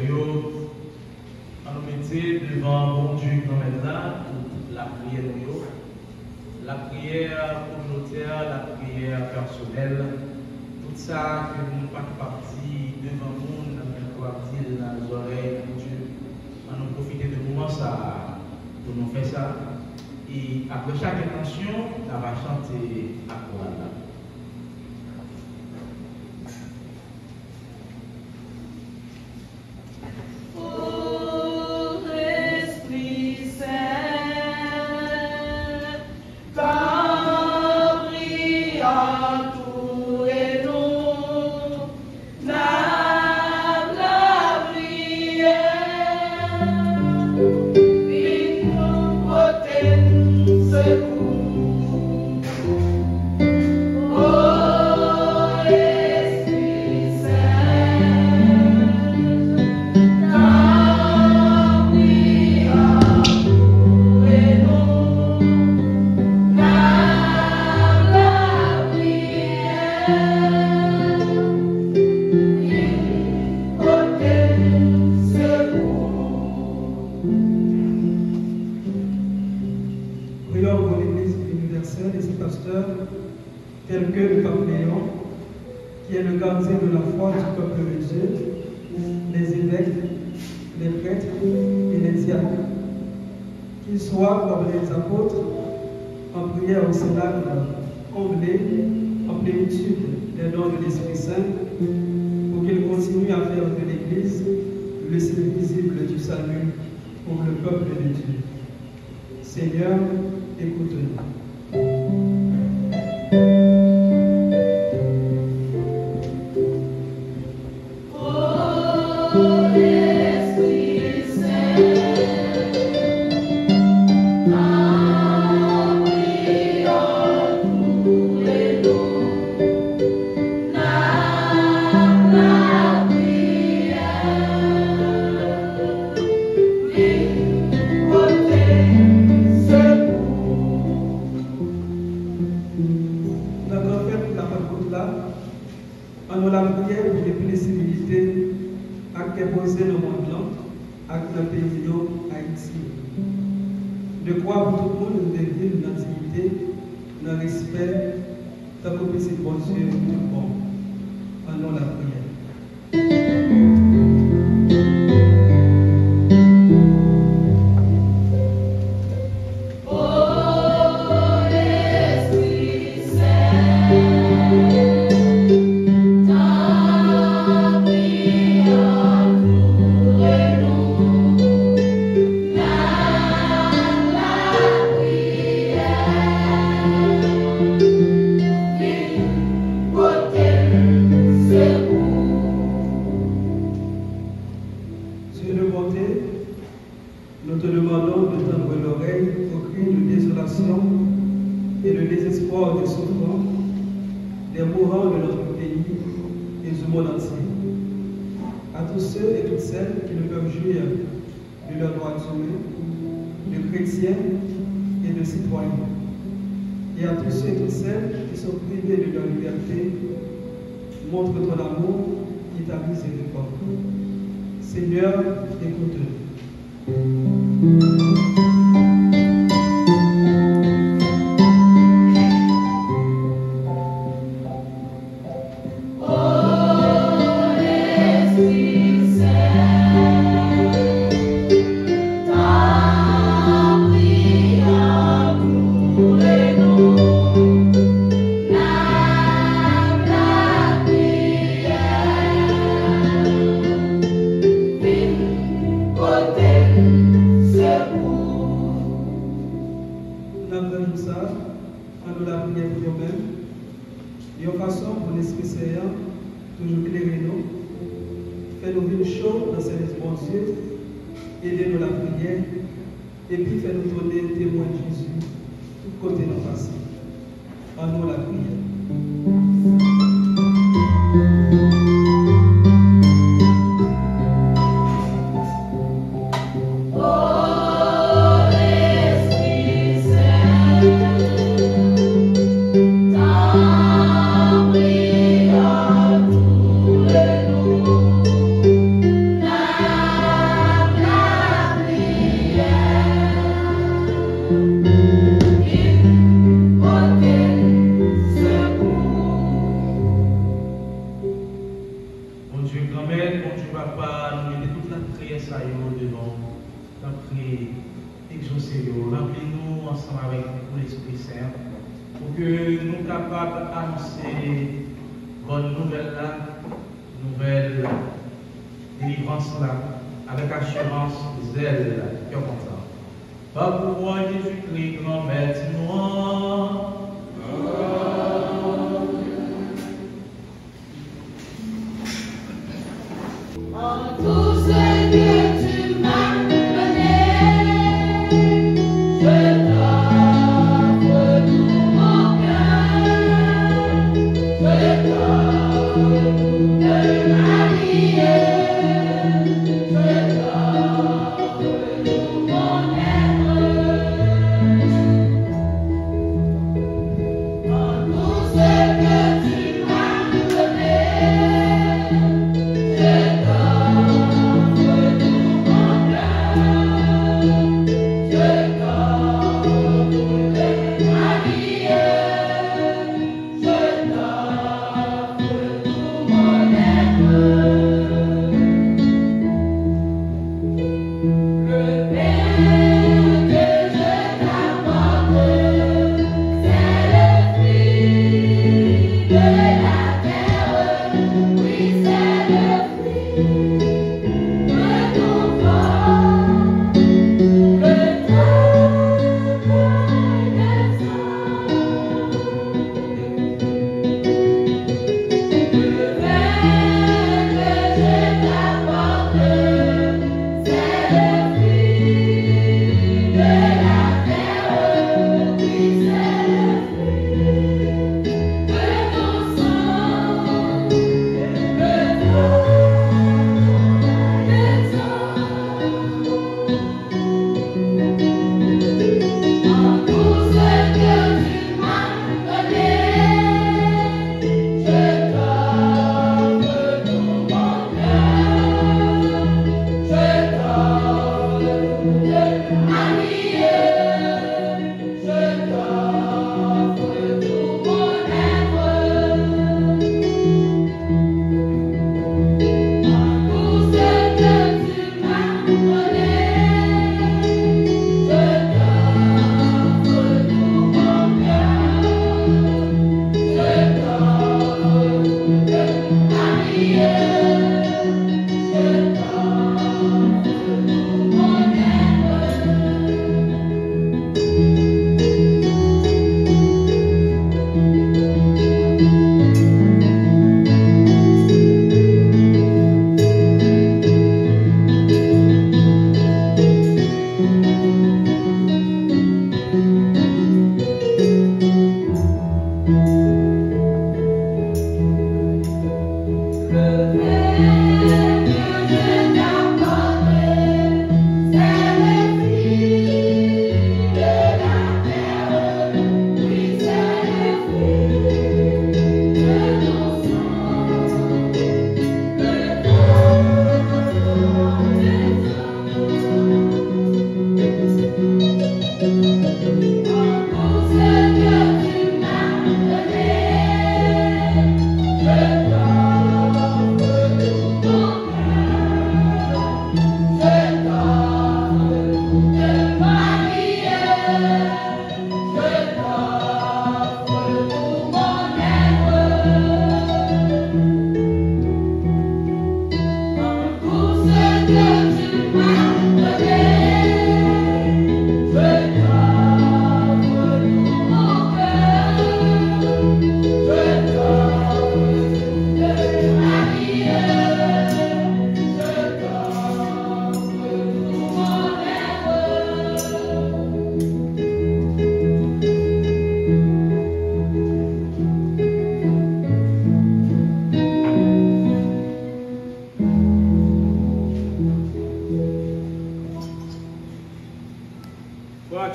nous mettait devant mon Dieu dans maintenant la prière la prière communautaire, la prière personnelle, tout ça que nous pas parti devant nous, nous parti dans les oreilles de Dieu. On nous profiter de moment ça pour nous faire ça. Et après chaque intention, on va chanter à quoi là. Seigneur, écoute-nous. Montre ton amour et ta miséricorde. Seigneur, écoute-nous. La ça devant, d'entrer, exaucer, remplis-nous ensemble avec l'Esprit Saint, pour que nous soyons capables d'annoncer bonne nouvelle là, nouvelle délivrance là, avec assurance, zèle, cœur content. Par pouvoir Jésus-Christ, grand maître noir. En tout ce que tu m'as donné, je t'offre tout mon cœur, je t'offre toute ma vie, je t'offre tout mon être. En tout ce que tu m'as donné,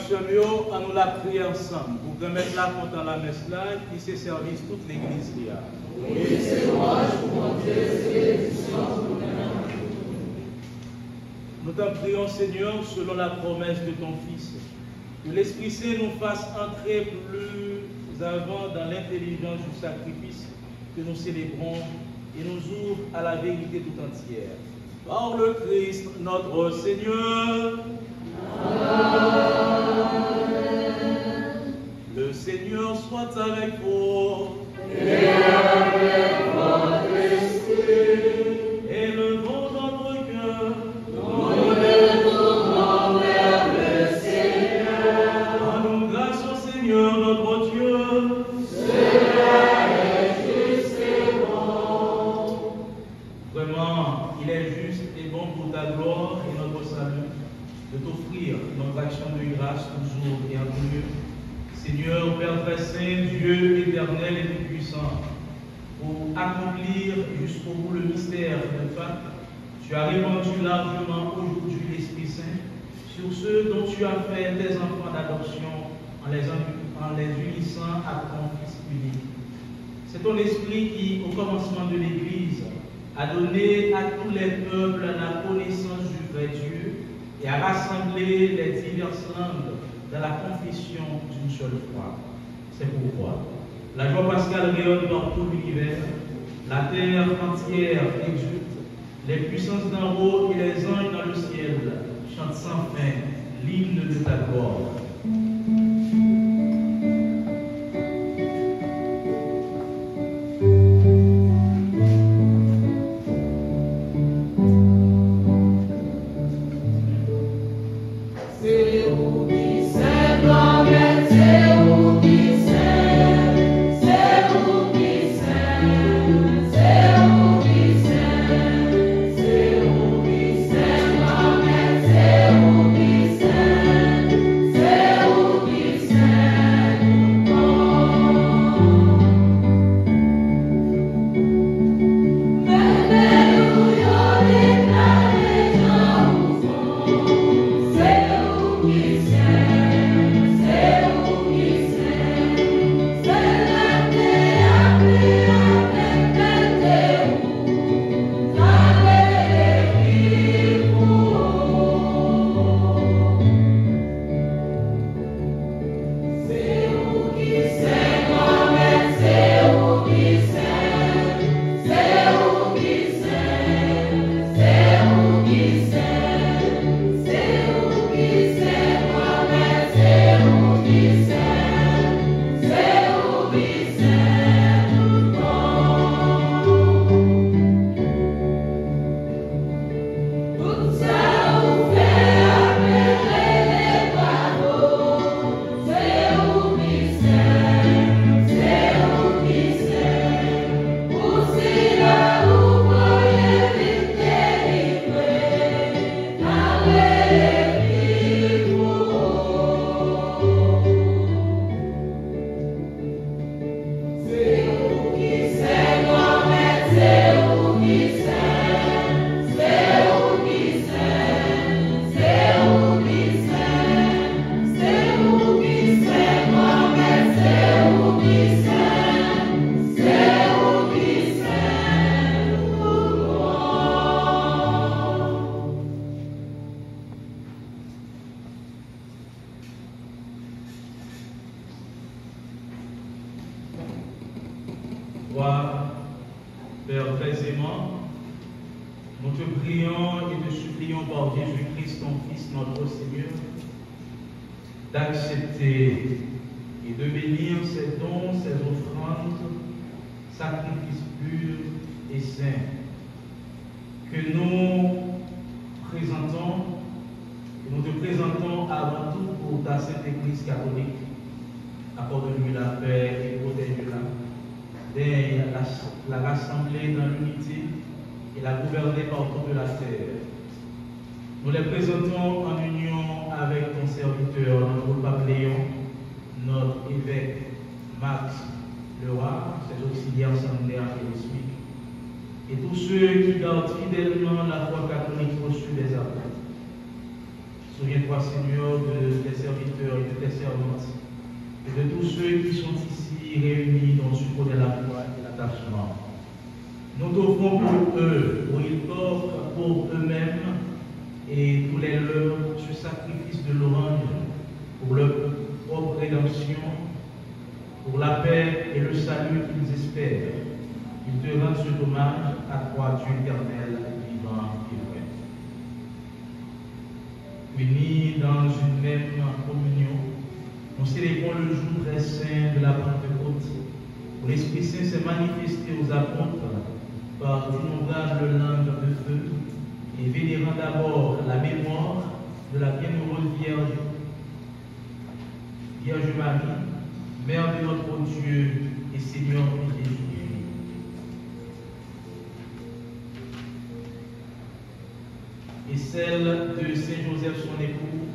je à nous la prier ensemble pour remettre la pendant la messe là qui se service toute l'église qui a. Oui, c'est louange pour mon Dieu, c'est bénédiction pour nous. Nous t'en prions, Seigneur, selon la promesse de ton Fils, que l'Esprit Saint nous fasse entrer plus avant dans l'intelligence du sacrifice que nous célébrons et nous ouvre à la vérité tout entière. par le Christ notre Seigneur. Le Seigneur soit avec vous. Et avec votre esprit. Élevons notre cœur. Nous le tournons vers le Seigneur. Rendons grâce au Seigneur notre Dieu. Cela est juste et bon. Vraiment, il est juste et bon pour ta gloire et notre salut de t'offrir notre action de grâce toujours et à tout lieu. Seigneur, Père très saint, Dieu éternel et tout-puissant, pour accomplir jusqu'au bout le mystère de Pâques, tu as répandu largement aujourd'hui l'Esprit Saint sur ceux dont tu as fait tes enfants d'adoption en les unissant à ton Fils unique. C'est ton Esprit qui, au commencement de l'Église, a donné à tous les peuples la connaissance du vrai Dieu et a rassemblé les diverses langues dans la confession d'une seule foi. C'est pourquoi la joie pascale rayonne dans tout l'univers, la terre entière exulte, les puissances d'en haut et les anges dans le ciel chantent sans fin l'hymne de ta gloire. Toi, Père très aimant, nous te prions et te supplions par Jésus-Christ, ton Fils, notre Seigneur, d'accepter et de bénir ces dons, ces offrandes, sacrifices purs et saints, que nous présentons, que nous te présentons avant tout pour ta Sainte Église catholique. Accorde-lui la paix et protège-la. Daigne la rassembler dans l'unité et la gouverner par toute la terre. Nous les présentons en union avec ton serviteur, notre pape Léon, notre évêque Max Leroy, ses auxiliaires secondaires et cosmiques, et tous ceux qui gardent fidèlement la foi catholique reçue des apôtres. Souviens-toi, Seigneur, de tes serviteurs et de tes servantes, et de tous ceux qui sont ici réunis dans ce support de la foi et l'attachement. Nous t'offrons pour eux, pour ils portent pour eux-mêmes et tous les leurs ce sacrifice de l'orange pour leur propre rédemption, pour la paix et le salut qu'ils espèrent. Ils te rendent ce hommage à toi, Dieu éternel, vivant et vrai. unis dans une même communion, nous célébrons le jour très saint de la Pentecôte, où l'Esprit Saint s'est manifesté aux apôtres par d'innombrables langues de feu, et vénérant d'abord la mémoire de la bienheureuse Vierge Marie, Mère de notre Dieu et Seigneur Jésus-Christ. Et celle de Saint Joseph son époux,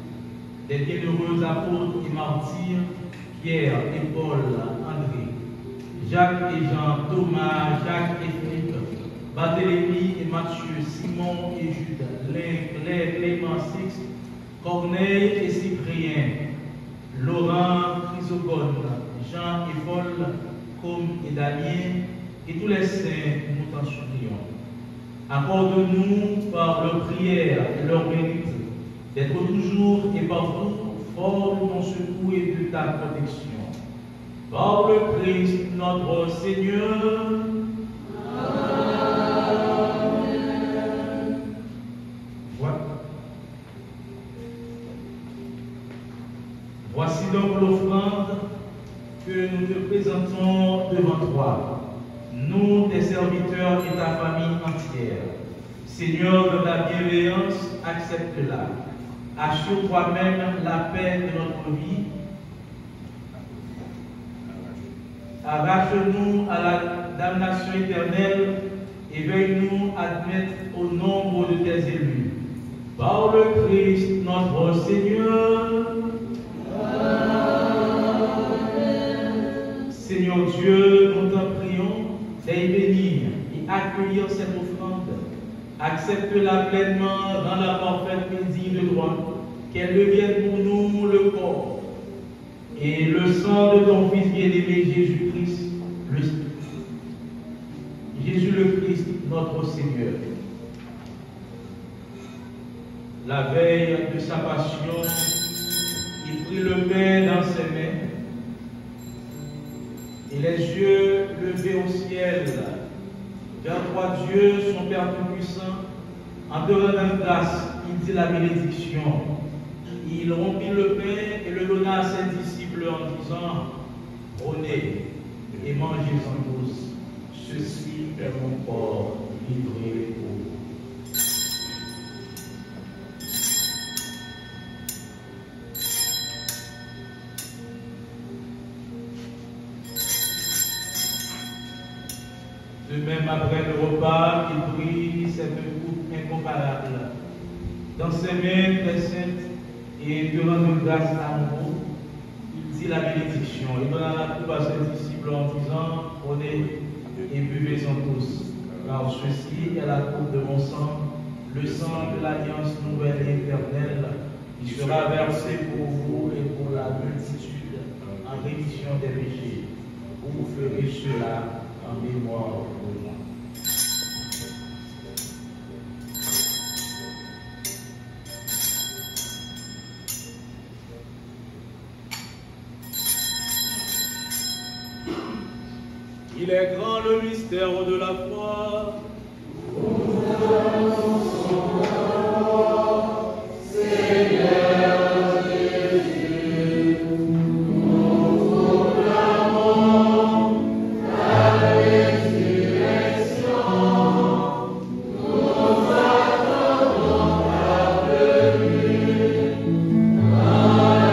des bienheureux apôtres et martyrs, Pierre et Paul, André, Jacques et Jean, Thomas, Jacques et Philippe, Barthélemy et Matthieu, Simon et Jude, Claire, Clément, Sixte, Corneille et Cyprien, Laurent, Chrysogone, Jean et Paul, Com et Damien, et tous les saints, nous t'en supplions. Accorde-nous par leurs prières et leurs mérites d'être toujours et partout forts de ton secours et de ta protection. Par le Christ notre Seigneur. Amen. Voici donc l'offrande que nous te présentons devant toi. Nous, tes serviteurs et ta famille entière, Seigneur de la bienveillance, accepte-la. Assure toi-même la paix de notre vie. Arrache-nous à la damnation éternelle et veuille-nous admettre au nombre de tes élus. Par le Christ notre Seigneur. Amen. Seigneur Dieu, nous t'en prions, d'y bénir et accueillir cette offrande. Accepte-la pleinement dans la parfaite médine de droit, qu'elle devienne pour nous le corps et le sang de ton Fils bien-aimé Jésus-Christ, Jésus le Christ, notre Seigneur. La veille de sa passion, il prit le pain dans ses mains et les yeux levés au ciel, vers toi Dieu, son Père Tout-Puissant, en te rendant grâce, il dit la bénédiction. Il rompit le pain et le donna à ses disciples en disant, prenez et mangez-en tous. Ceci est mon corps livré pour vous. De même, après le repas, il prit cette coupe incomparable dans ses mains très saintes et te rendant grâce à nouveau, il dit la bénédiction. Il donna la coupe à ses disciples en disant, prenez et buvez-en tous, car ceci est la coupe de mon sang, le sang de l'alliance nouvelle et éternelle, qui sera versé pour vous et pour la multitude en rémission des péchés. Vous ferez cela en mémoire de moi. Il est grand le mystère de la foi. Seigneur Jésus, nous proclamons ta résurrection. Nous attendons ta venue dans la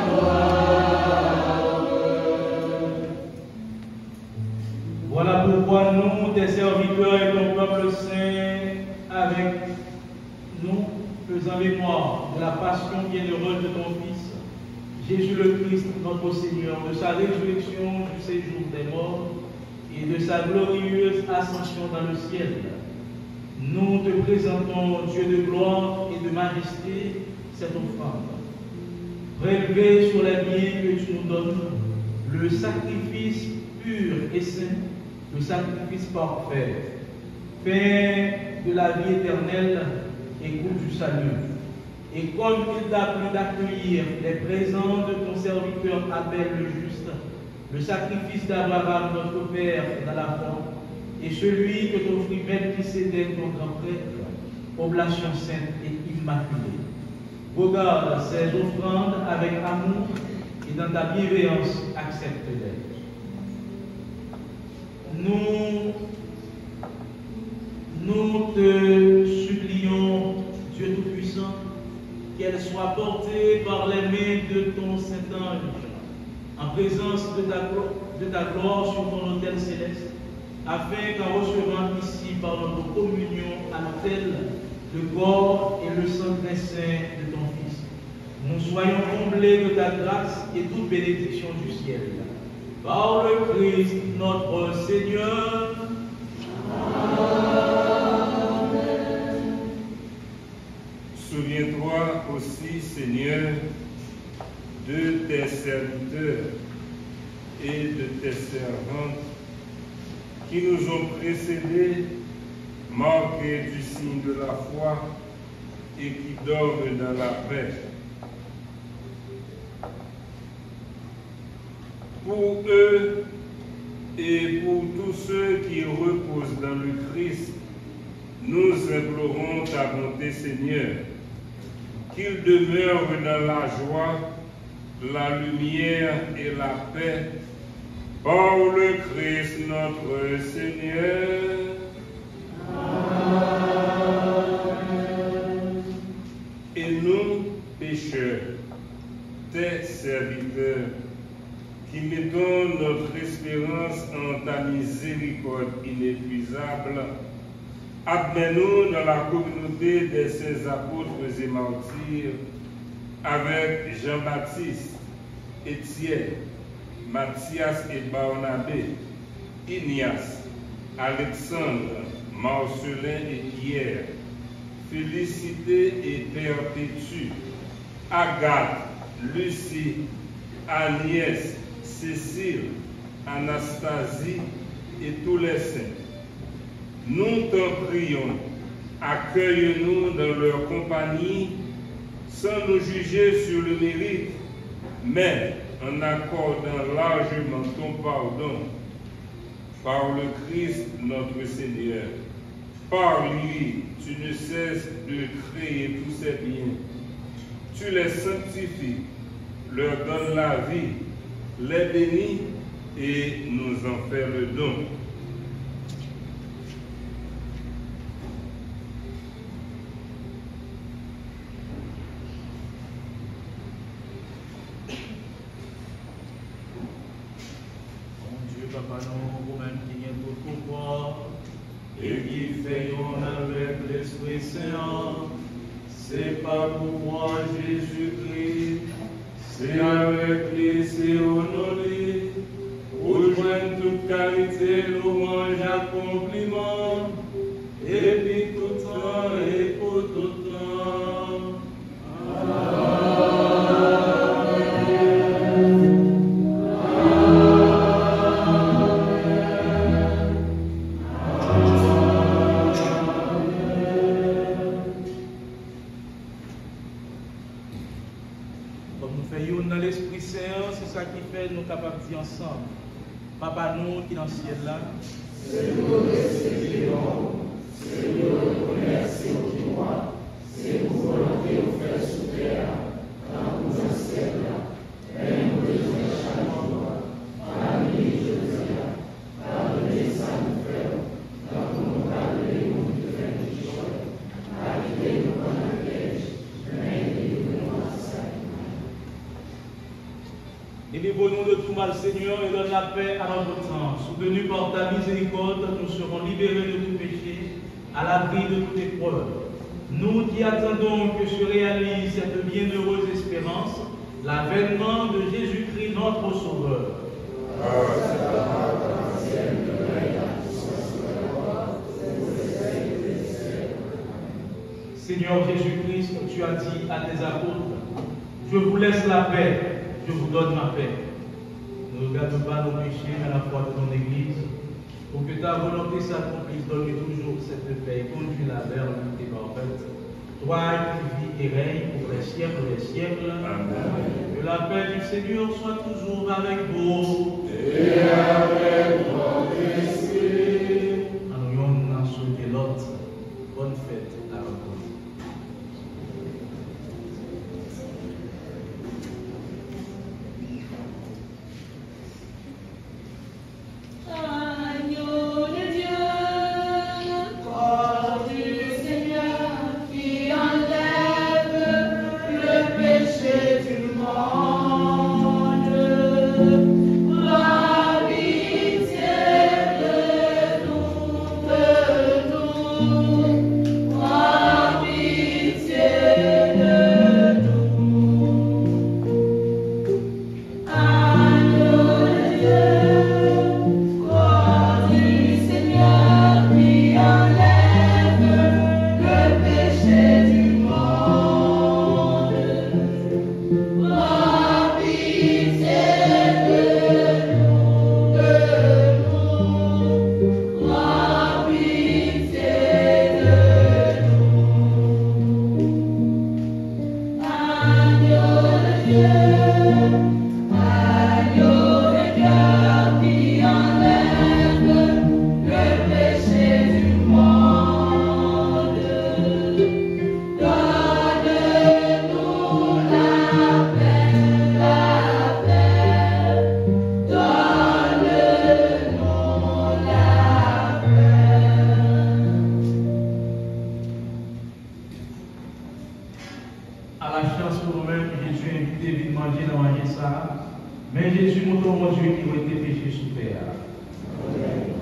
gloire. Voilà pourquoi nous, tes serviteurs et ton peuple saint, avec nous, faisant mémoire de la passion bienheureuse de ton Fils, Jésus le Christ, notre Seigneur, de sa résurrection du séjour des morts et de sa glorieuse ascension dans le ciel. Nous te présentons, Dieu de gloire et de majesté, cette offrande. Prélevé sur les biens que tu nous donnes, le sacrifice pur et saint, le sacrifice parfait, fin de la vie éternelle et goût du salut. Et comme il t'a plu d'accueillir les présents de ton serviteur Abel le juste, le sacrifice d'Abraham notre Père dans la foi, et celui que t'offrit Melchisédek ton grand prêtre, oblation sainte et immaculée. Regarde ces offrandes avec amour et dans ta bienveillance, accepte-les. Nous te supplions, Dieu Tout-Puissant, qu'elle soit portée par les mains de ton Saint-Ange, en présence de ta gloire sur ton autel céleste, afin qu'en recevant ici par notre communion à l'autel le corps et le sang très saint de ton Fils, nous soyons comblés de ta grâce et toute bénédiction du ciel. Par le Christ notre Seigneur. Souviens-toi aussi, Seigneur, de tes serviteurs et de tes servantes qui nous ont précédés, marqués du signe de la foi et qui dorment dans la paix. Pour eux et pour tous ceux qui reposent dans le Christ, nous implorons ta bonté, Seigneur, qu'ils demeurent dans la joie, la lumière et la paix, par le Christ notre Seigneur. Amen. Et nous, pécheurs, tes serviteurs, qui mettons notre espérance en ta miséricorde inépuisable, admets-nous dans la communauté des saints apôtres et martyrs, avec Jean-Baptiste, Étienne, Matthias et Barnabé, Ignace, Alexandre, Marcelin et Pierre, Félicité et Perpétue, Agathe, Lucie, Agnès, Cécile, Anastasie et tous les saints. Nous t'en prions, accueille-nous dans leur compagnie, sans nous juger sur le mérite, mais en accordant largement ton pardon, par le Christ notre Seigneur. Par lui, tu ne cesses de créer tous ces biens. Tu les sanctifies, leur donnes la vie, les bénis et nous en fais le don. Papa, nous, vous-même qui êtes tout pouvoir et qui fait avec l'Esprit Saint, c'est par pouvoir Jésus-Christ, c'est avec lui, c'est honoré, pour joindre toute qualité, louange, accomplissement, et puis tout temps et pour tout temps. C'est ça qui fait nous capables de dire ensemble. Papa, nous qui dans le ciel là, c'est nous respectons, c'est nous reconnaissons qui moi, c'est nous volonté de faire sous terre, dans nous dans le ciel là, et nous besoin chaque jour, à la nuit, je dis, pardonnez ça nous faire, dans nous parler, nous de faire des choses, arriver nous dans la piège, mais délivrez-nous à ça. Délivre-nous de tout mal, Seigneur, et donne la paix à notre temps. Soutenus par ta miséricorde, nous serons libérés de tout péché, à l'abri de toute épreuve. Nous qui attendons que se réalise cette bienheureuse espérance, l'avènement de Jésus-Christ, notre Sauveur. Seigneur Jésus-Christ, tu as dit à tes apôtres, je vous laisse la paix. Je vous donne ma paix. Ne regarde pas nos péchés, mais la foi de ton Église, pour que ta volonté s'accomplisse. Donne toujours cette paix, conduis-la vers l'unité parfaite. Toi qui vis et règnes pour les siècles des siècles. Amen. Que la paix du Seigneur soit toujours avec vous. Et avec votre esprit. En union, en ce que l'autre. Bonne fête à vous. à la chance pour nous-mêmes, Jésus a invité à manger dans manger ça. Mais Jésus montre mon Dieu qui a été péché sous terre. Oh,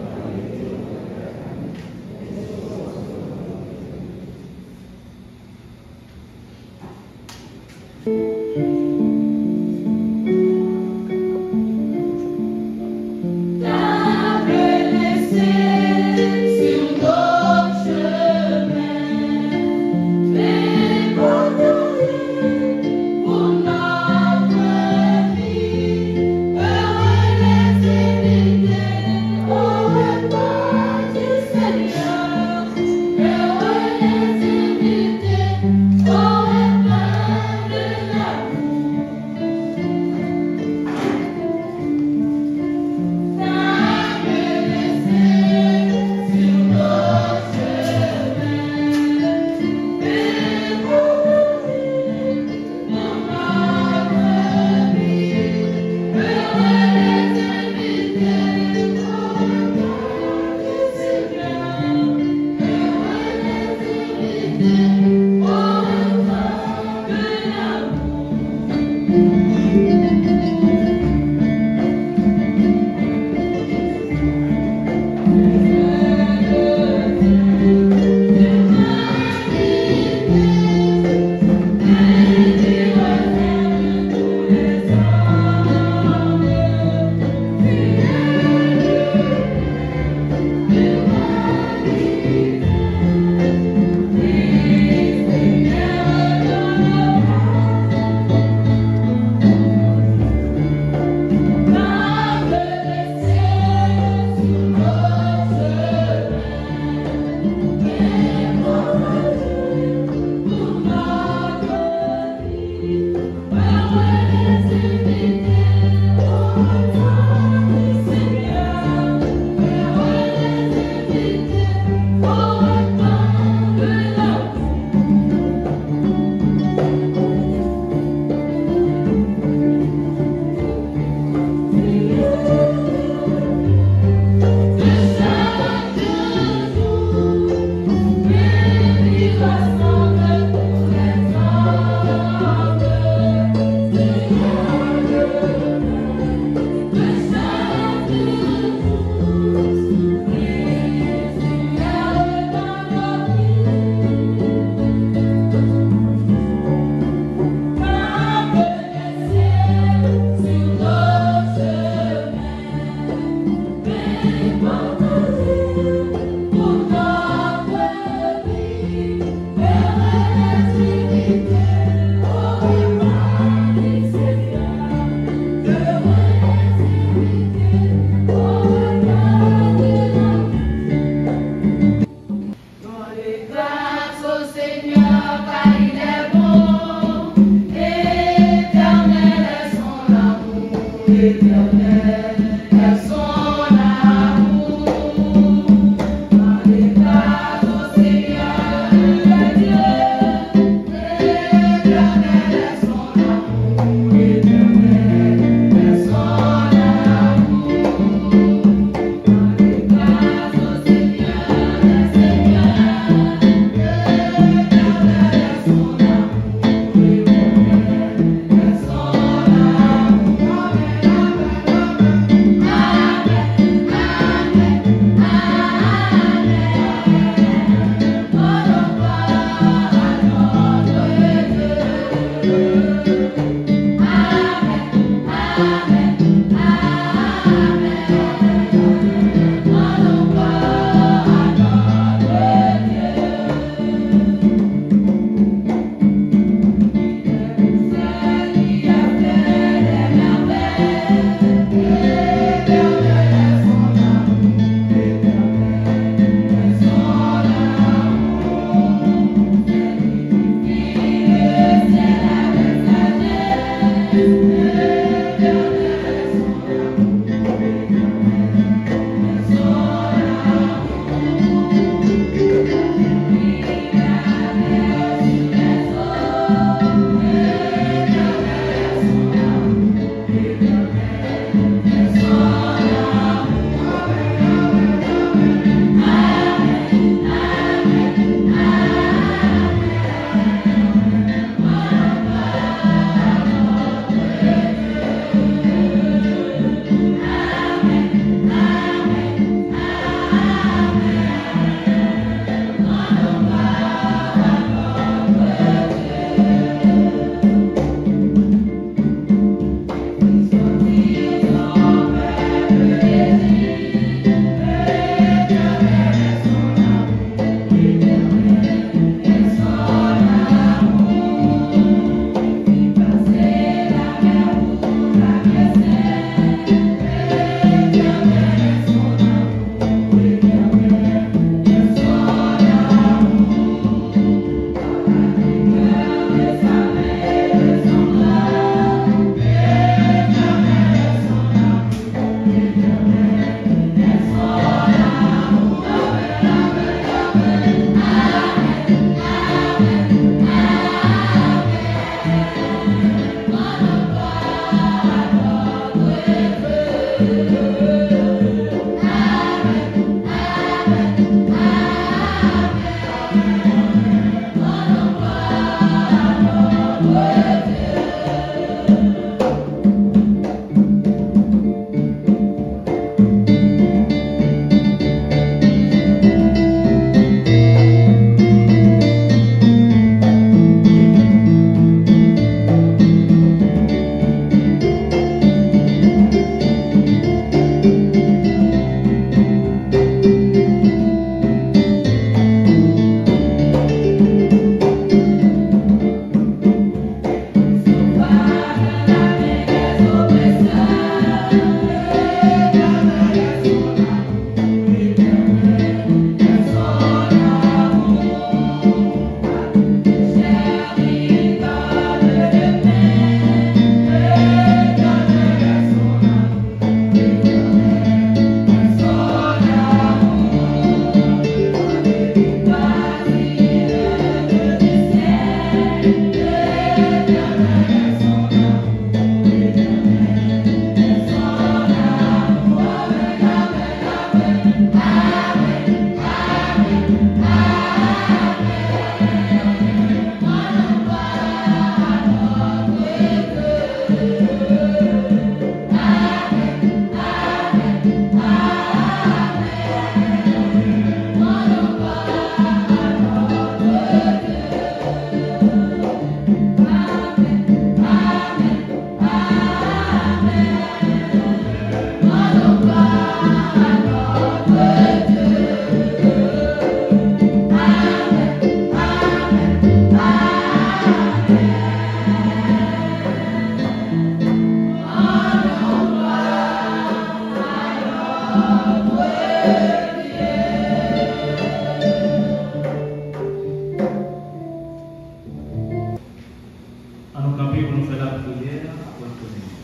À nous camper pour nous faire la prière après le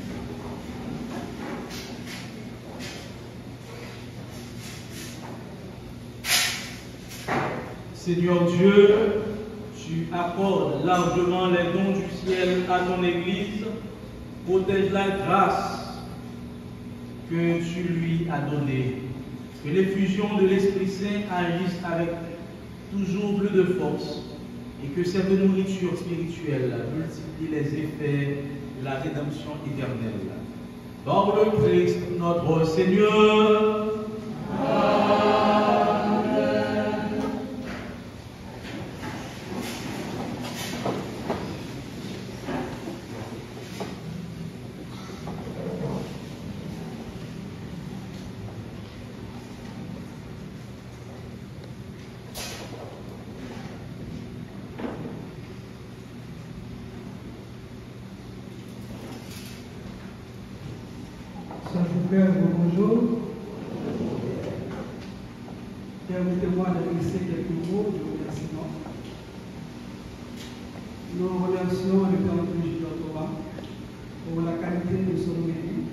Seigneur Dieu, tu accordes largement les dons du ciel à ton Église. Protège la grâce que tu lui as donnée. Que l'effusion de l'Esprit Saint agisse avec toujours plus de force et que cette nourriture spirituelle multiplie les effets de la rédemption éternelle. Par le Christ notre Seigneur. Frère, bonjour. Permettez-moi d'adresser quelques mots de remerciement. Nous remercions le Père Julien Thomas pour la qualité de son église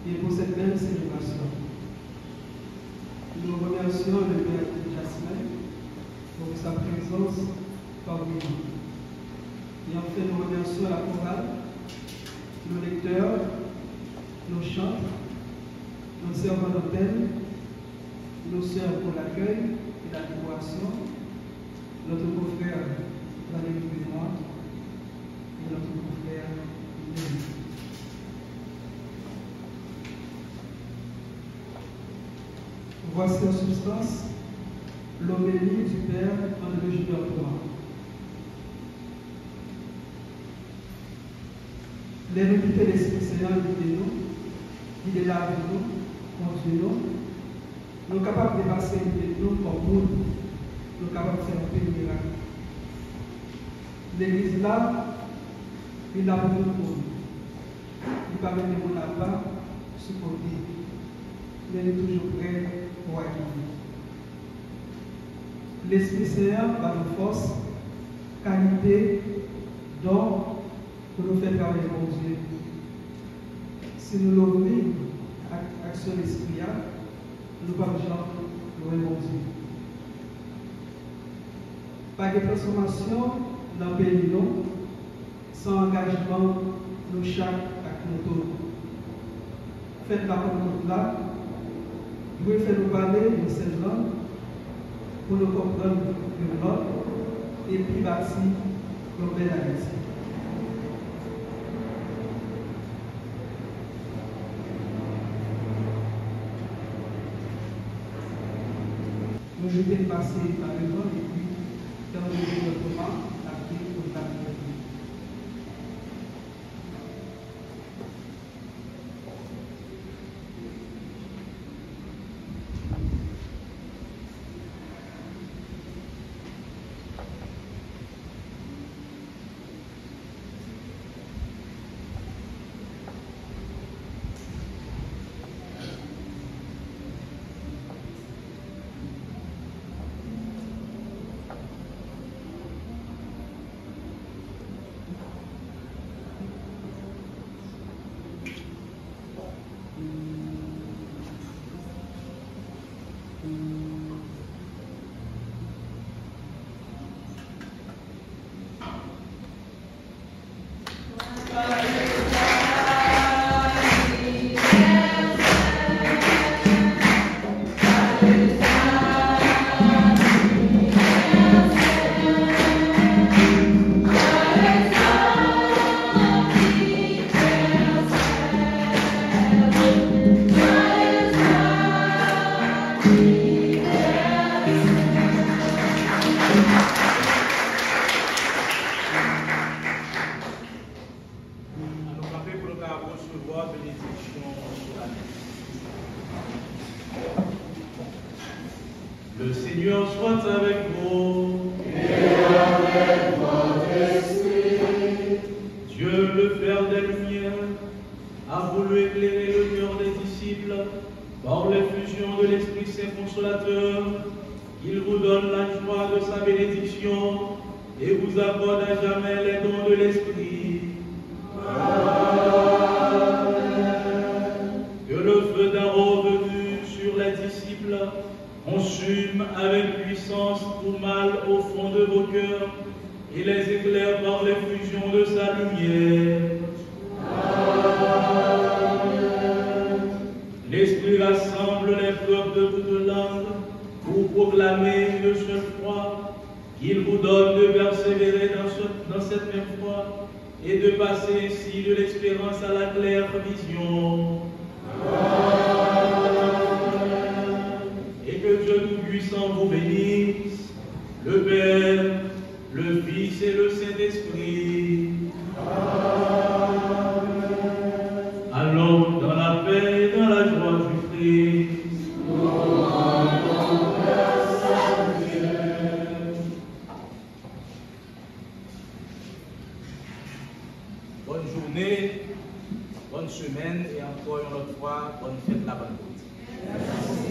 et pour cette belle célébration. Nous remercions le Père Jasmin pour sa présence parmi nous. Et enfin, nous remercions la chorale, nos lecteurs, nos chants, nos servants d'hôtel, nos sœurs pour l'accueil et la décoration, notre confrère Valérie Benoît et notre confrère Denis. Voici en substance l'homélie du Père André Julien Thomas. Les réputés des Saint guidez-nous, guidez la vie nous, conduisez-nous, nous capables de dépasser nous comme nous, nous capables de faire un peu de miracle. L'église là, il a besoin de nous. Il permet de nous là-bas, supporter. Il est toujours prêt pour accueillir. L'Esprit Saint va nous force, qualité, don, pour nous faire travailler pour Dieu. Si nous l'ouvrons à l'action de l'Esprit, nous ne pouvons pas nous Dieu. Pas de transformation dans le pays, sans engagement, nous chaque à notre tour. Faites la rencontre là, vous pouvez faire nous parler de cette langue pour nous comprendre de l'autre et puis bâtir nos belles amitiés. Nous devons passer par le monde et puis dans le développement, après pour la vie. Le Seigneur soit avec vous. Et avec votre esprit. Dieu, le Père des Lumières, a voulu éclairer le cœur des disciples par l'effusion de l'Esprit Saint Consolateur. Il vous donne la joie de sa bénédiction et vous accorde à jamais les dons de l'Esprit. avec puissance tout mal au fond de vos cœurs et les éclaire par l'effusion de sa lumière. L'Esprit rassemble les peuples de toute langue pour proclamer une seule foi, qu'il vous donne de persévérer dans cette même foi et de passer ainsi de l'espérance à la claire vision. Et que Dieu Tout-Puissant vous bénisse, le Père, le Fils et le Saint-Esprit. Allons dans la paix et dans la joie du Christ. Bonne journée, bonne semaine et encore une autre fois, bonne fête la Pentecôte.